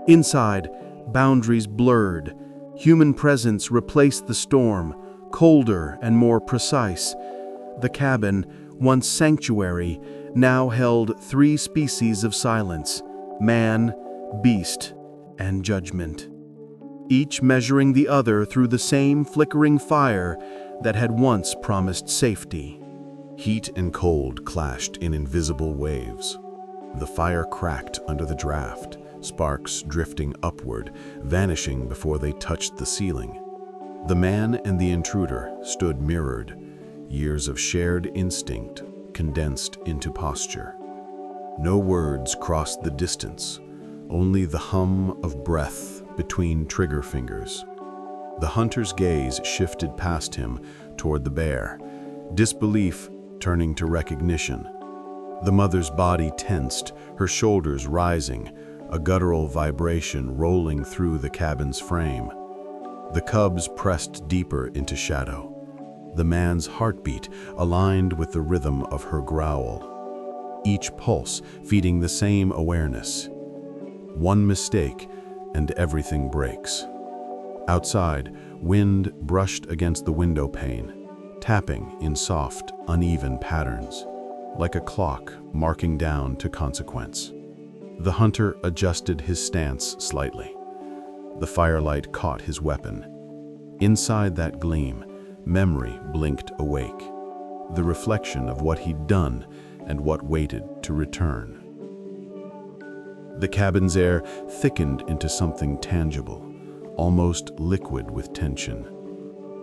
Inside, boundaries blurred. Human presence replaced the storm, colder and more precise. The cabin, once sanctuary, now held three species of silence: man, beast, and judgment. Each measuring the other through the same flickering fire that had once promised safety. Heat and cold clashed in invisible waves. The fire cracked under the draft, sparks drifting upward, vanishing before they touched the ceiling. The man and the intruder stood mirrored, years of shared instinct condensed into posture. No words crossed the distance, only the hum of breath between trigger fingers. The hunter's gaze shifted past him toward the bear, disbelief turning to recognition. The mother's body tensed, her shoulders rising, a guttural vibration rolling through the cabin's frame. The cubs pressed deeper into shadow. the man's heartbeat aligned with the rhythm of her growl, each pulse feeding the same awareness. One mistake, and everything breaks. Outside, wind brushed against the window pane, tapping in soft, uneven patterns, like a clock marking down to consequence. The hunter adjusted his stance slightly. The firelight caught his weapon. Inside that gleam, memory blinked awake, the reflection of what he'd done and what waited to return. The cabin's air thickened into something tangible, almost liquid with tension.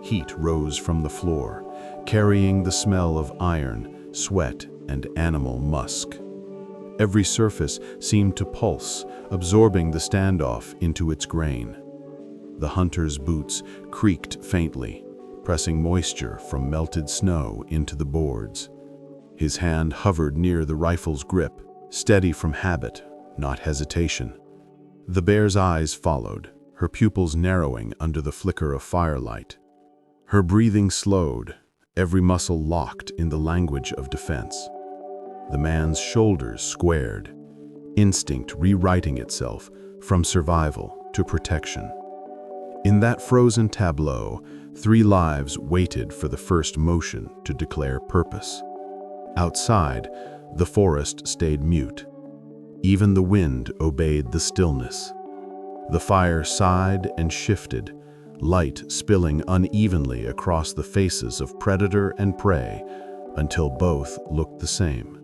Heat rose from the floor, carrying the smell of iron, sweat, and animal musk. Every surface seemed to pulse, absorbing the standoff into its grain. The hunter's boots creaked faintly, pressing moisture from melted snow into the boards. His hand hovered near the rifle's grip, steady from habit, not hesitation. The bear's eyes followed, her pupils narrowing under the flicker of firelight. Her breathing slowed, every muscle locked in the language of defense. The man's shoulders squared, instinct rewriting itself from survival to protection. In that frozen tableau, 3 lives waited for the first motion to declare purpose. Outside, the forest stayed mute. Even the wind obeyed the stillness. The fire sighed and shifted, light spilling unevenly across the faces of predator and prey until both looked the same.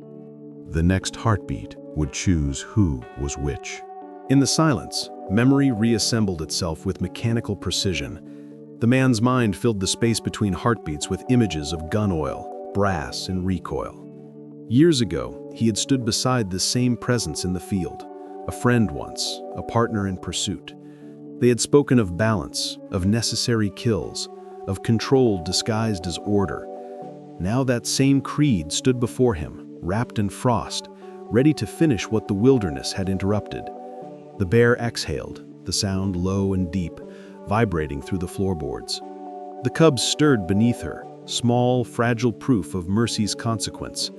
The next heartbeat would choose who was which. In the silence, memory reassembled itself with mechanical precision. The man's mind filled the space between heartbeats with images of gun oil, brass, and recoil. Years ago, he had stood beside the same presence in the field, a friend once, a partner in pursuit. They had spoken of balance, of necessary kills, of control disguised as order. Now that same creed stood before him, wrapped in frost, ready to finish what the wilderness had interrupted. The bear exhaled, the sound low and deep, vibrating through the floorboards. The cubs stirred beneath her, small, fragile proof of mercy's consequence.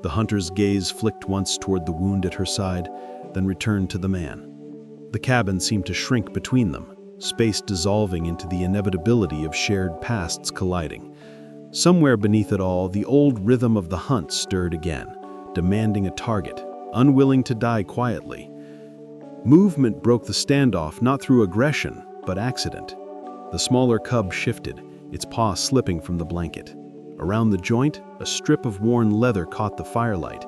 The hunter's gaze flicked once toward the wound at her side, then returned to the man. The cabin seemed to shrink between them, space dissolving into the inevitability of shared pasts colliding. Somewhere beneath it all, the old rhythm of the hunt stirred again, demanding a target, unwilling to die quietly. Movement broke the standoff not through aggression, but accident. The smaller cub shifted, its paw slipping from the blanket. Around the joint, a strip of worn leather caught the firelight,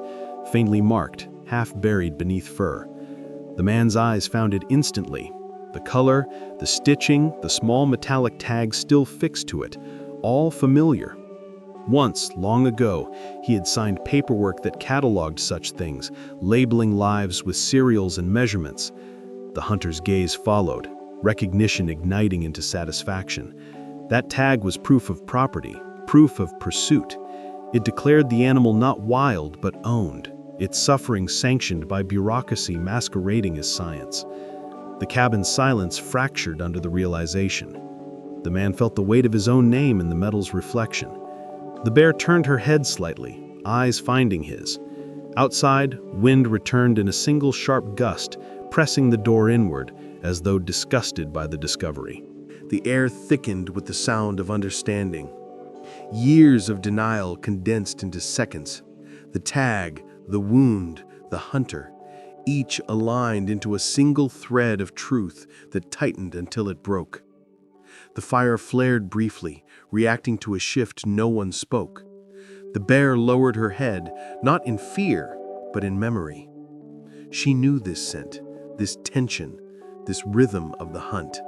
faintly marked, half buried beneath fur. The man's eyes found it instantly. The color, the stitching, the small metallic tag still fixed to it, all familiar. Once, long ago, he had signed paperwork that cataloged such things, labeling lives with serials and measurements. The hunter's gaze followed, recognition igniting into satisfaction. That tag was proof of property, proof of pursuit. It declared the animal not wild but owned, its suffering sanctioned by bureaucracy masquerading as science. The cabin's silence fractured under the realization. The man felt the weight of his own name in the metal's reflection. The bear turned her head slightly, eyes finding his. Outside, wind returned in a single sharp gust, pressing the door inward, as though disgusted by the discovery. The air thickened with the sound of understanding. Years of denial condensed into seconds. The tag, the wound, the hunter, each aligned into a single thread of truth that tightened until it broke. The fire flared briefly, reacting to a shift no one spoke. The bear lowered her head, not in fear, but in memory. She knew this scent, this tension, this rhythm of the hunt.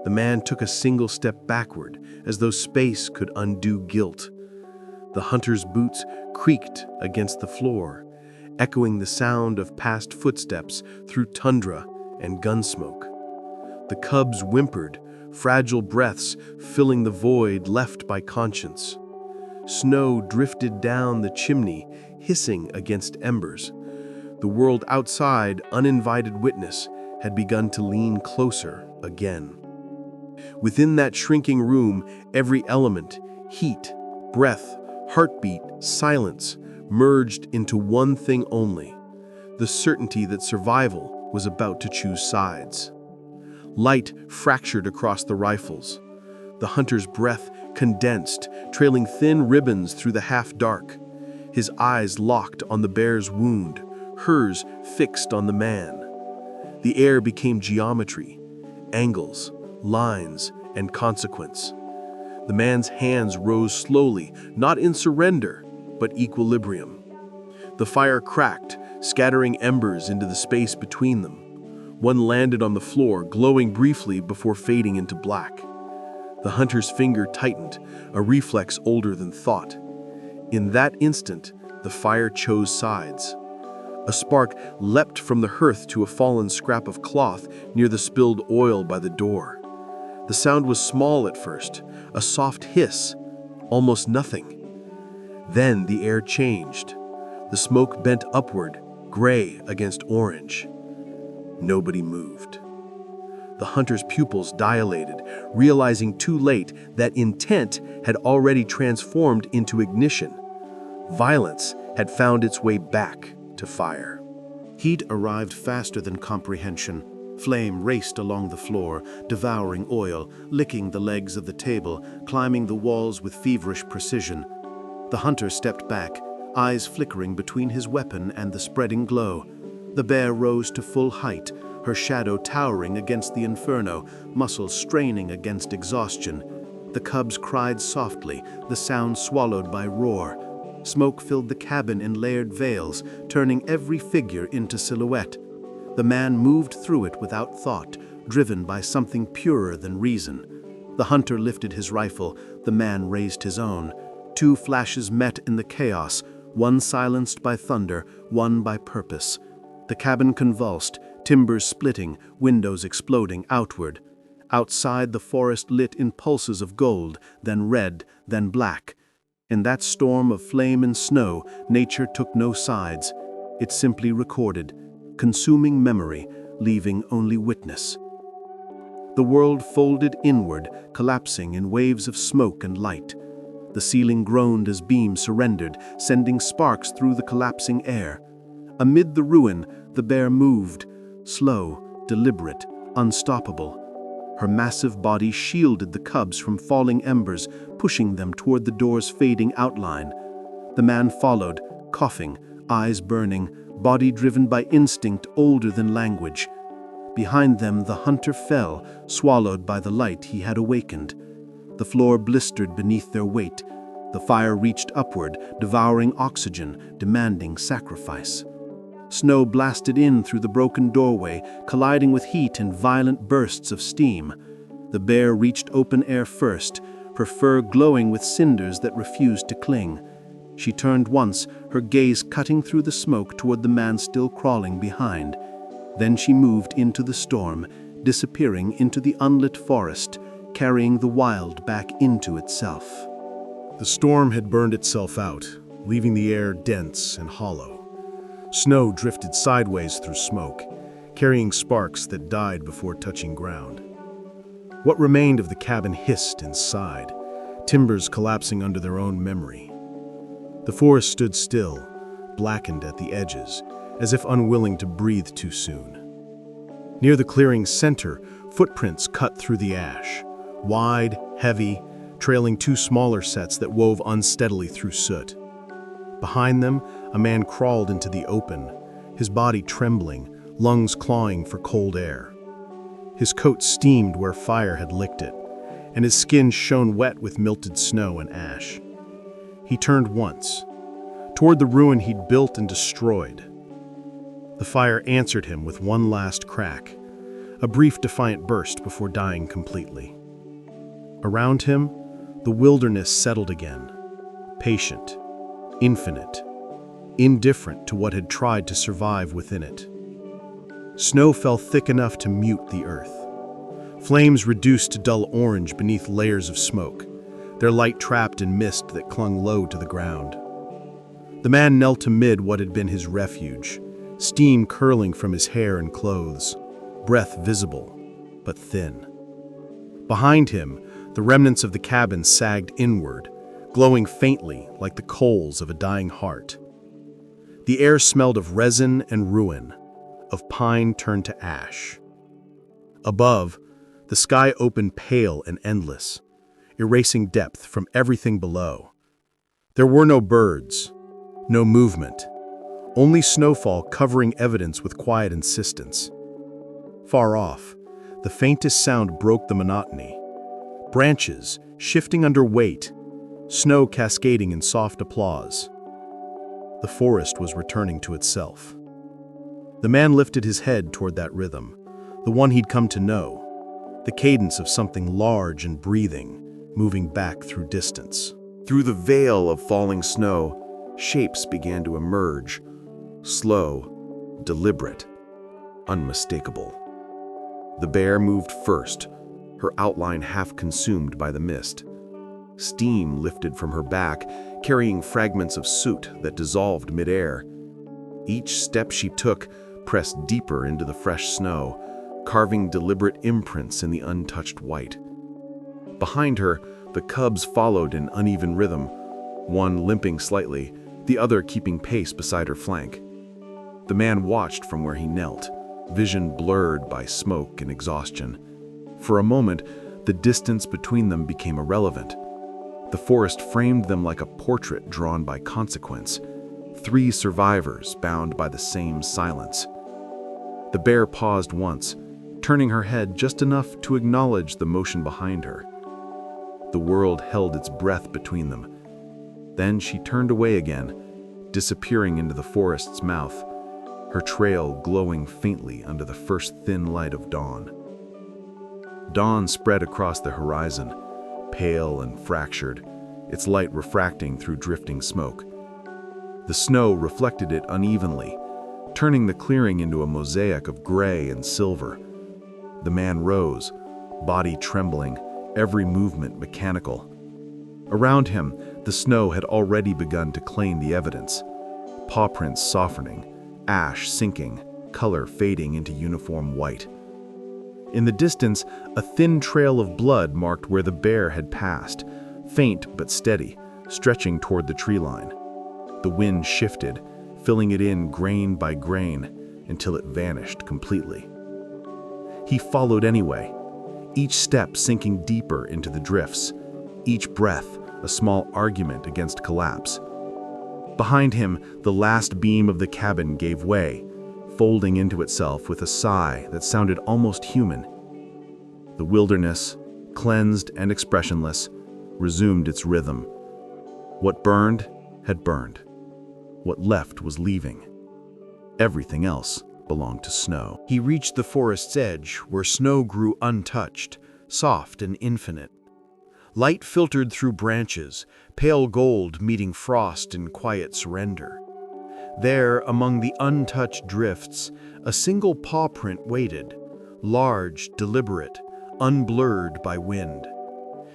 The man took a single step backward, as though space could undo guilt. The hunter's boots creaked against the floor, echoing the sound of past footsteps through tundra and gunsmoke. The cubs whimpered, fragile breaths filling the void left by conscience. Snow drifted down the chimney, hissing against embers. The world outside, uninvited witness, had begun to lean closer again. Within that shrinking room, every element, Heat, breath, heartbeat, silence merged into one thing only: the certainty that survival was about to choose sides. Light fractured across the rifles. The hunter's breath condensed, trailing thin ribbons through the half-dark. His eyes locked on the bear's wound, hers fixed on the man. The air became geometry, angles, lines, and consequence. The man's hands rose slowly, not in surrender, but equilibrium. The fire cracked, scattering embers into the space between them. One landed on the floor, glowing briefly before fading into black. The hunter's finger tightened, a reflex older than thought. In that instant, the fire chose sides. A spark leapt from the hearth to a fallen scrap of cloth near the spilled oil by the door. The sound was small at first, a soft hiss, almost nothing. Then the air changed. The smoke bent upward, gray against orange. Nobody moved. The hunter's pupils dilated, realizing too late that intent had already transformed into ignition. Violence had found its way back to fire. Heat arrived faster than comprehension. Flame raced along the floor, devouring oil, licking the legs of the table, climbing the walls with feverish precision. The hunter stepped back, eyes flickering between his weapon and the spreading glow. The bear rose to full height, her shadow towering against the inferno, muscles straining against exhaustion. The cubs cried softly, the sound swallowed by roar. Smoke filled the cabin in layered veils, turning every figure into silhouette. The man moved through it without thought, driven by something purer than reason. The hunter lifted his rifle, the man raised his own. Two flashes met in the chaos, one silenced by thunder, one by purpose. The cabin convulsed, timbers splitting, windows exploding outward. Outside, the forest lit in pulses of gold, then red, then black. In that storm of flame and snow, nature took no sides. It simply recorded, consuming memory, leaving only witness. The world folded inward, collapsing in waves of smoke and light. The ceiling groaned as beams surrendered, sending sparks through the collapsing air. Amid the ruin, the bear moved, slow, deliberate, unstoppable. Her massive body shielded the cubs from falling embers, pushing them toward the door's fading outline. The man followed, coughing, eyes burning, body driven by instinct older than language. Behind them, the hunter fell, swallowed by the light he had awakened. The floor blistered beneath their weight. The fire reached upward, devouring oxygen, demanding sacrifice. Snow blasted in through the broken doorway, colliding with heat in violent bursts of steam. The bear reached open air first, her fur glowing with cinders that refused to cling. She turned once, her gaze cutting through the smoke toward the man still crawling behind. Then she moved into the storm, disappearing into the unlit forest, carrying the wild back into itself. The storm had burned itself out, leaving the air dense and hollow. Snow drifted sideways through smoke, carrying sparks that died before touching ground. What remained of the cabin hissed and sighed, timbers collapsing under their own memory. The forest stood still, blackened at the edges, as if unwilling to breathe too soon. Near the clearing's center, footprints cut through the ash, wide, heavy, trailing two smaller sets that wove unsteadily through soot. Behind them, a man crawled into the open, his body trembling, lungs clawing for cold air. His coat steamed where fire had licked it, and his skin shone wet with melted snow and ash. He turned once, toward the ruin he'd built and destroyed. The fire answered him with one last crack, a brief defiant burst before dying completely. Around him, the wilderness settled again, patient, infinite, indifferent to what had tried to survive within it. Snow fell thick enough to mute the earth. Flames reduced to dull orange beneath layers of smoke, their light trapped in mist that clung low to the ground. The man knelt amid what had been his refuge, steam curling from his hair and clothes, breath visible, but thin. Behind him, the remnants of the cabin sagged inward, glowing faintly like the coals of a dying heart. The air smelled of resin and ruin, of pine turned to ash. Above, the sky opened pale and endless, erasing depth from everything below. There were no birds, no movement, only snowfall covering evidence with quiet insistence. Far off, the faintest sound broke the monotony. Branches shifting under weight, snow cascading in soft applause. The forest was returning to itself. The man lifted his head toward that rhythm, the one he'd come to know, the cadence of something large and breathing, moving back through distance. Through the veil of falling snow, shapes began to emerge, slow, deliberate, unmistakable. The bear moved first, her outline half consumed by the mist. Steam lifted from her back, carrying fragments of soot that dissolved midair. Each step she took pressed deeper into the fresh snow, carving deliberate imprints in the untouched white. Behind her, the cubs followed in uneven rhythm, one limping slightly, the other keeping pace beside her flank. The man watched from where he knelt, vision blurred by smoke and exhaustion. For a moment, the distance between them became irrelevant. The forest framed them like a portrait drawn by consequence, three survivors bound by the same silence. The bear paused once, turning her head just enough to acknowledge the motion behind her. The world held its breath between them. Then she turned away again, disappearing into the forest's mouth, her trail glowing faintly under the first thin light of dawn. Dawn spread across the horizon, pale and fractured, its light refracting through drifting smoke. The snow reflected it unevenly, turning the clearing into a mosaic of gray and silver. The man rose, body trembling, every movement mechanical. Around him, the snow had already begun to claim the evidence. Paw prints softening, ash sinking, color fading into uniform white. In the distance, a thin trail of blood marked where the bear had passed, faint but steady, stretching toward the tree line. The wind shifted, filling it in grain by grain, until it vanished completely. He followed anyway, each step sinking deeper into the drifts, each breath a small argument against collapse. Behind him, the last beam of the cabin gave way, folding into itself with a sigh that sounded almost human. The wilderness, cleansed and expressionless, resumed its rhythm. What burned had burned. What left was leaving. Everything else belonged to snow. He reached the forest's edge, where snow grew untouched, soft and infinite. Light filtered through branches, pale gold meeting frost in quiet surrender. There, among the untouched drifts, a single paw print waited, large, deliberate, unblurred by wind.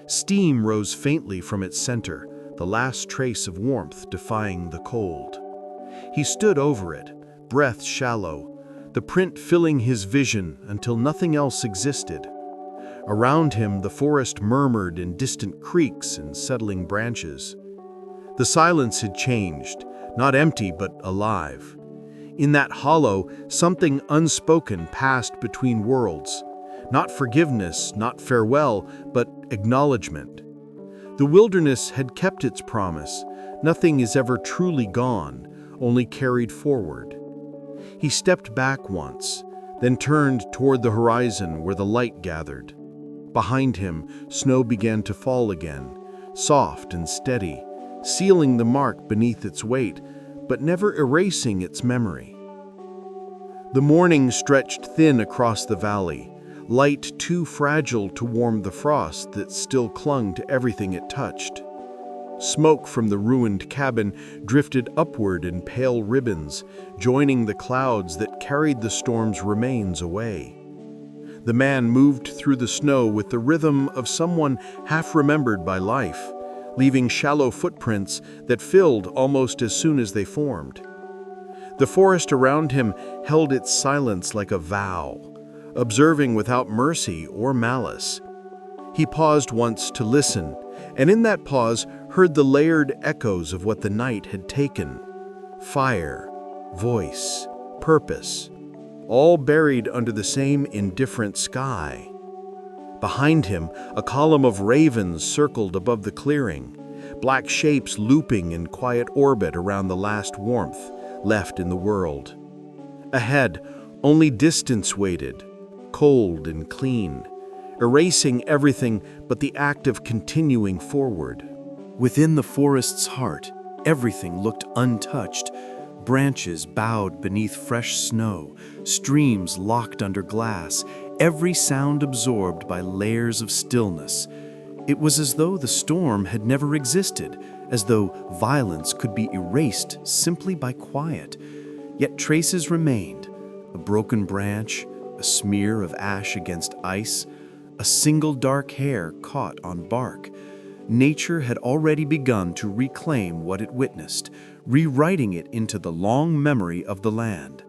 Steam rose faintly from its center, the last trace of warmth defying the cold. He stood over it, breath shallow, the print filling his vision until nothing else existed. Around him, the forest murmured in distant creaks and settling branches. The silence had changed, not empty but alive. In that hollow, something unspoken passed between worlds. Not forgiveness, not farewell, but acknowledgement. The wilderness had kept its promise. Nothing is ever truly gone, only carried forward. He stepped back once, then turned toward the horizon where the light gathered. Behind him, snow began to fall again, soft and steady, sealing the mark beneath its weight, but never erasing its memory. The morning stretched thin across the valley, light too fragile to warm the frost that still clung to everything it touched. Smoke from the ruined cabin drifted upward in pale ribbons, joining the clouds that carried the storm's remains away. The man moved through the snow with the rhythm of someone half remembered by life, leaving shallow footprints that filled almost as soon as they formed. The forest around him held its silence like a vow, observing without mercy or malice. He paused once to listen, and in that pause heard the layered echoes of what the night had taken: fire, voice, purpose, all buried under the same indifferent sky. Behind him, a column of ravens circled above the clearing, black shapes looping in quiet orbit around the last warmth left in the world. Ahead, only distance waited, cold and clean, erasing everything but the act of continuing forward. Within the forest's heart, everything looked untouched. Branches bowed beneath fresh snow, streams locked under glass, every sound absorbed by layers of stillness. It was as though the storm had never existed, as though violence could be erased simply by quiet. Yet traces remained: a broken branch, a smear of ash against ice, a single dark hair caught on bark. Nature had already begun to reclaim what it witnessed, rewriting it into the long memory of the land.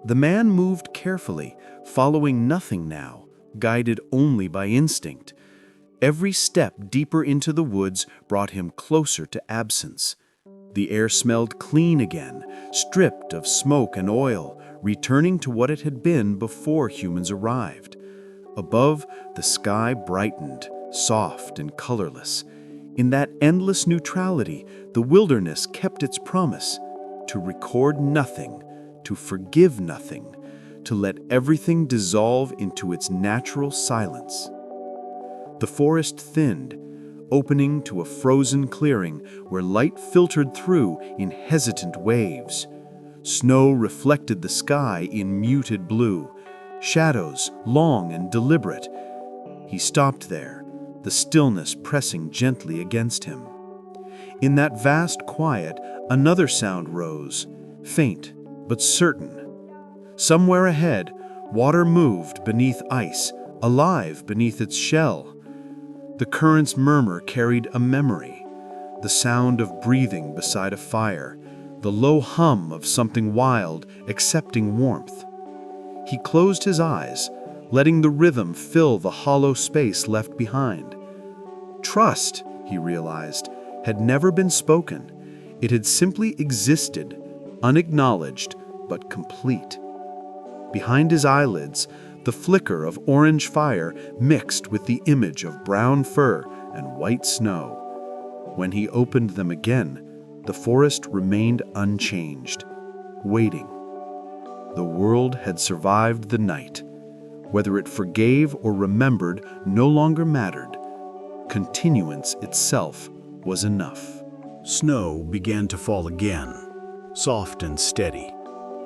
The man moved carefully, following nothing now, guided only by instinct. Every step deeper into the woods brought him closer to absence. The air smelled clean again, stripped of smoke and oil, returning to what it had been before humans arrived. Above, the sky brightened, soft and colorless. In that endless neutrality, the wilderness kept its promise: to record nothing, to forgive nothing, to let everything dissolve into its natural silence. The forest thinned, opening to a frozen clearing where light filtered through in hesitant waves. Snow reflected the sky in muted blue, shadows long and deliberate. He stopped there, the stillness pressing gently against him. In that vast quiet, another sound rose, faint but certain. Somewhere ahead, water moved beneath ice, alive beneath its shell. The current's murmur carried a memory: the sound of breathing beside a fire, the low hum of something wild accepting warmth. He closed his eyes, letting the rhythm fill the hollow space left behind. Trust, he realized, had never been spoken. It had simply existed, unacknowledged but complete. Behind his eyelids, the flicker of orange fire mixed with the image of brown fur and white snow. When he opened them again, the forest remained unchanged, waiting. The world had survived the night. Whether it forgave or remembered no longer mattered. Continuance itself was enough. Snow began to fall again, soft and steady,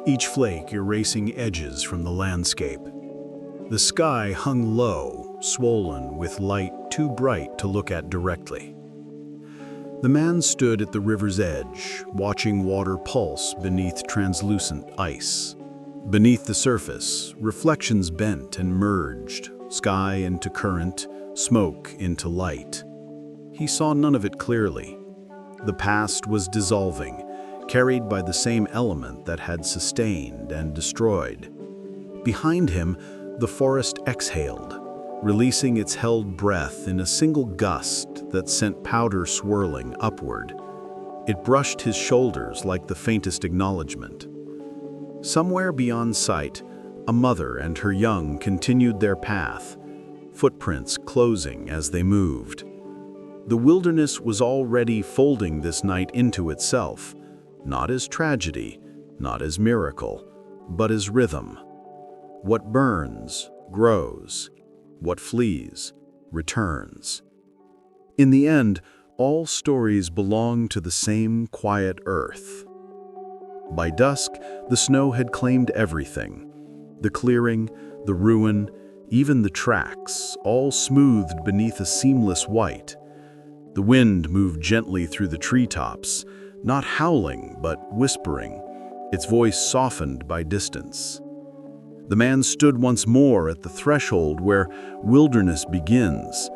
each flake erasing edges from the landscape. The sky hung low, swollen with light too bright to look at directly. The man stood at the river's edge, watching water pulse beneath translucent ice. Beneath the surface, reflections bent and merged, sky into current, smoke into light. He saw none of it clearly. The past was dissolving, carried by the same element that had sustained and destroyed. Behind him, the forest exhaled, releasing its held breath in a single gust that sent powder swirling upward. It brushed his shoulders like the faintest acknowledgement. Somewhere beyond sight, a mother and her young continued their path, footprints closing as they moved. The wilderness was already folding this night into itself, not as tragedy, not as miracle, but as rhythm. What burns, grows. What flees, returns. In the end, all stories belong to the same quiet earth. By dusk, the snow had claimed everything. The clearing, the ruin, even the tracks, all smoothed beneath a seamless white. The wind moved gently through the treetops, not howling but whispering, its voice softened by distance. The man stood once more at the threshold where wilderness begins,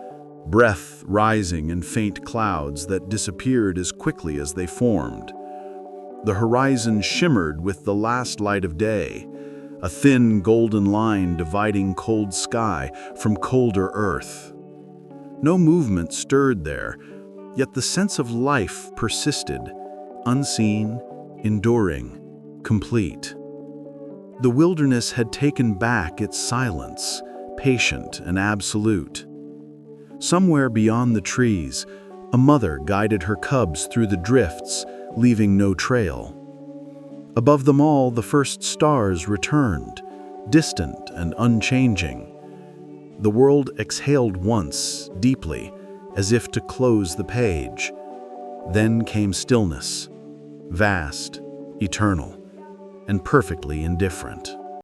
breath rising in faint clouds that disappeared as quickly as they formed. The horizon shimmered with the last light of day, a thin golden line dividing cold sky from colder earth. No movement stirred there, Yet the sense of life persisted, unseen, enduring, complete. The wilderness had taken back its silence, patient and absolute. Somewhere beyond the trees, a mother guided her cubs through the drifts, leaving no trail. Above them all, the first stars returned, distant and unchanging. The world exhaled once, deeply, as if to close the page. Then came stillness, vast, eternal, and perfectly indifferent.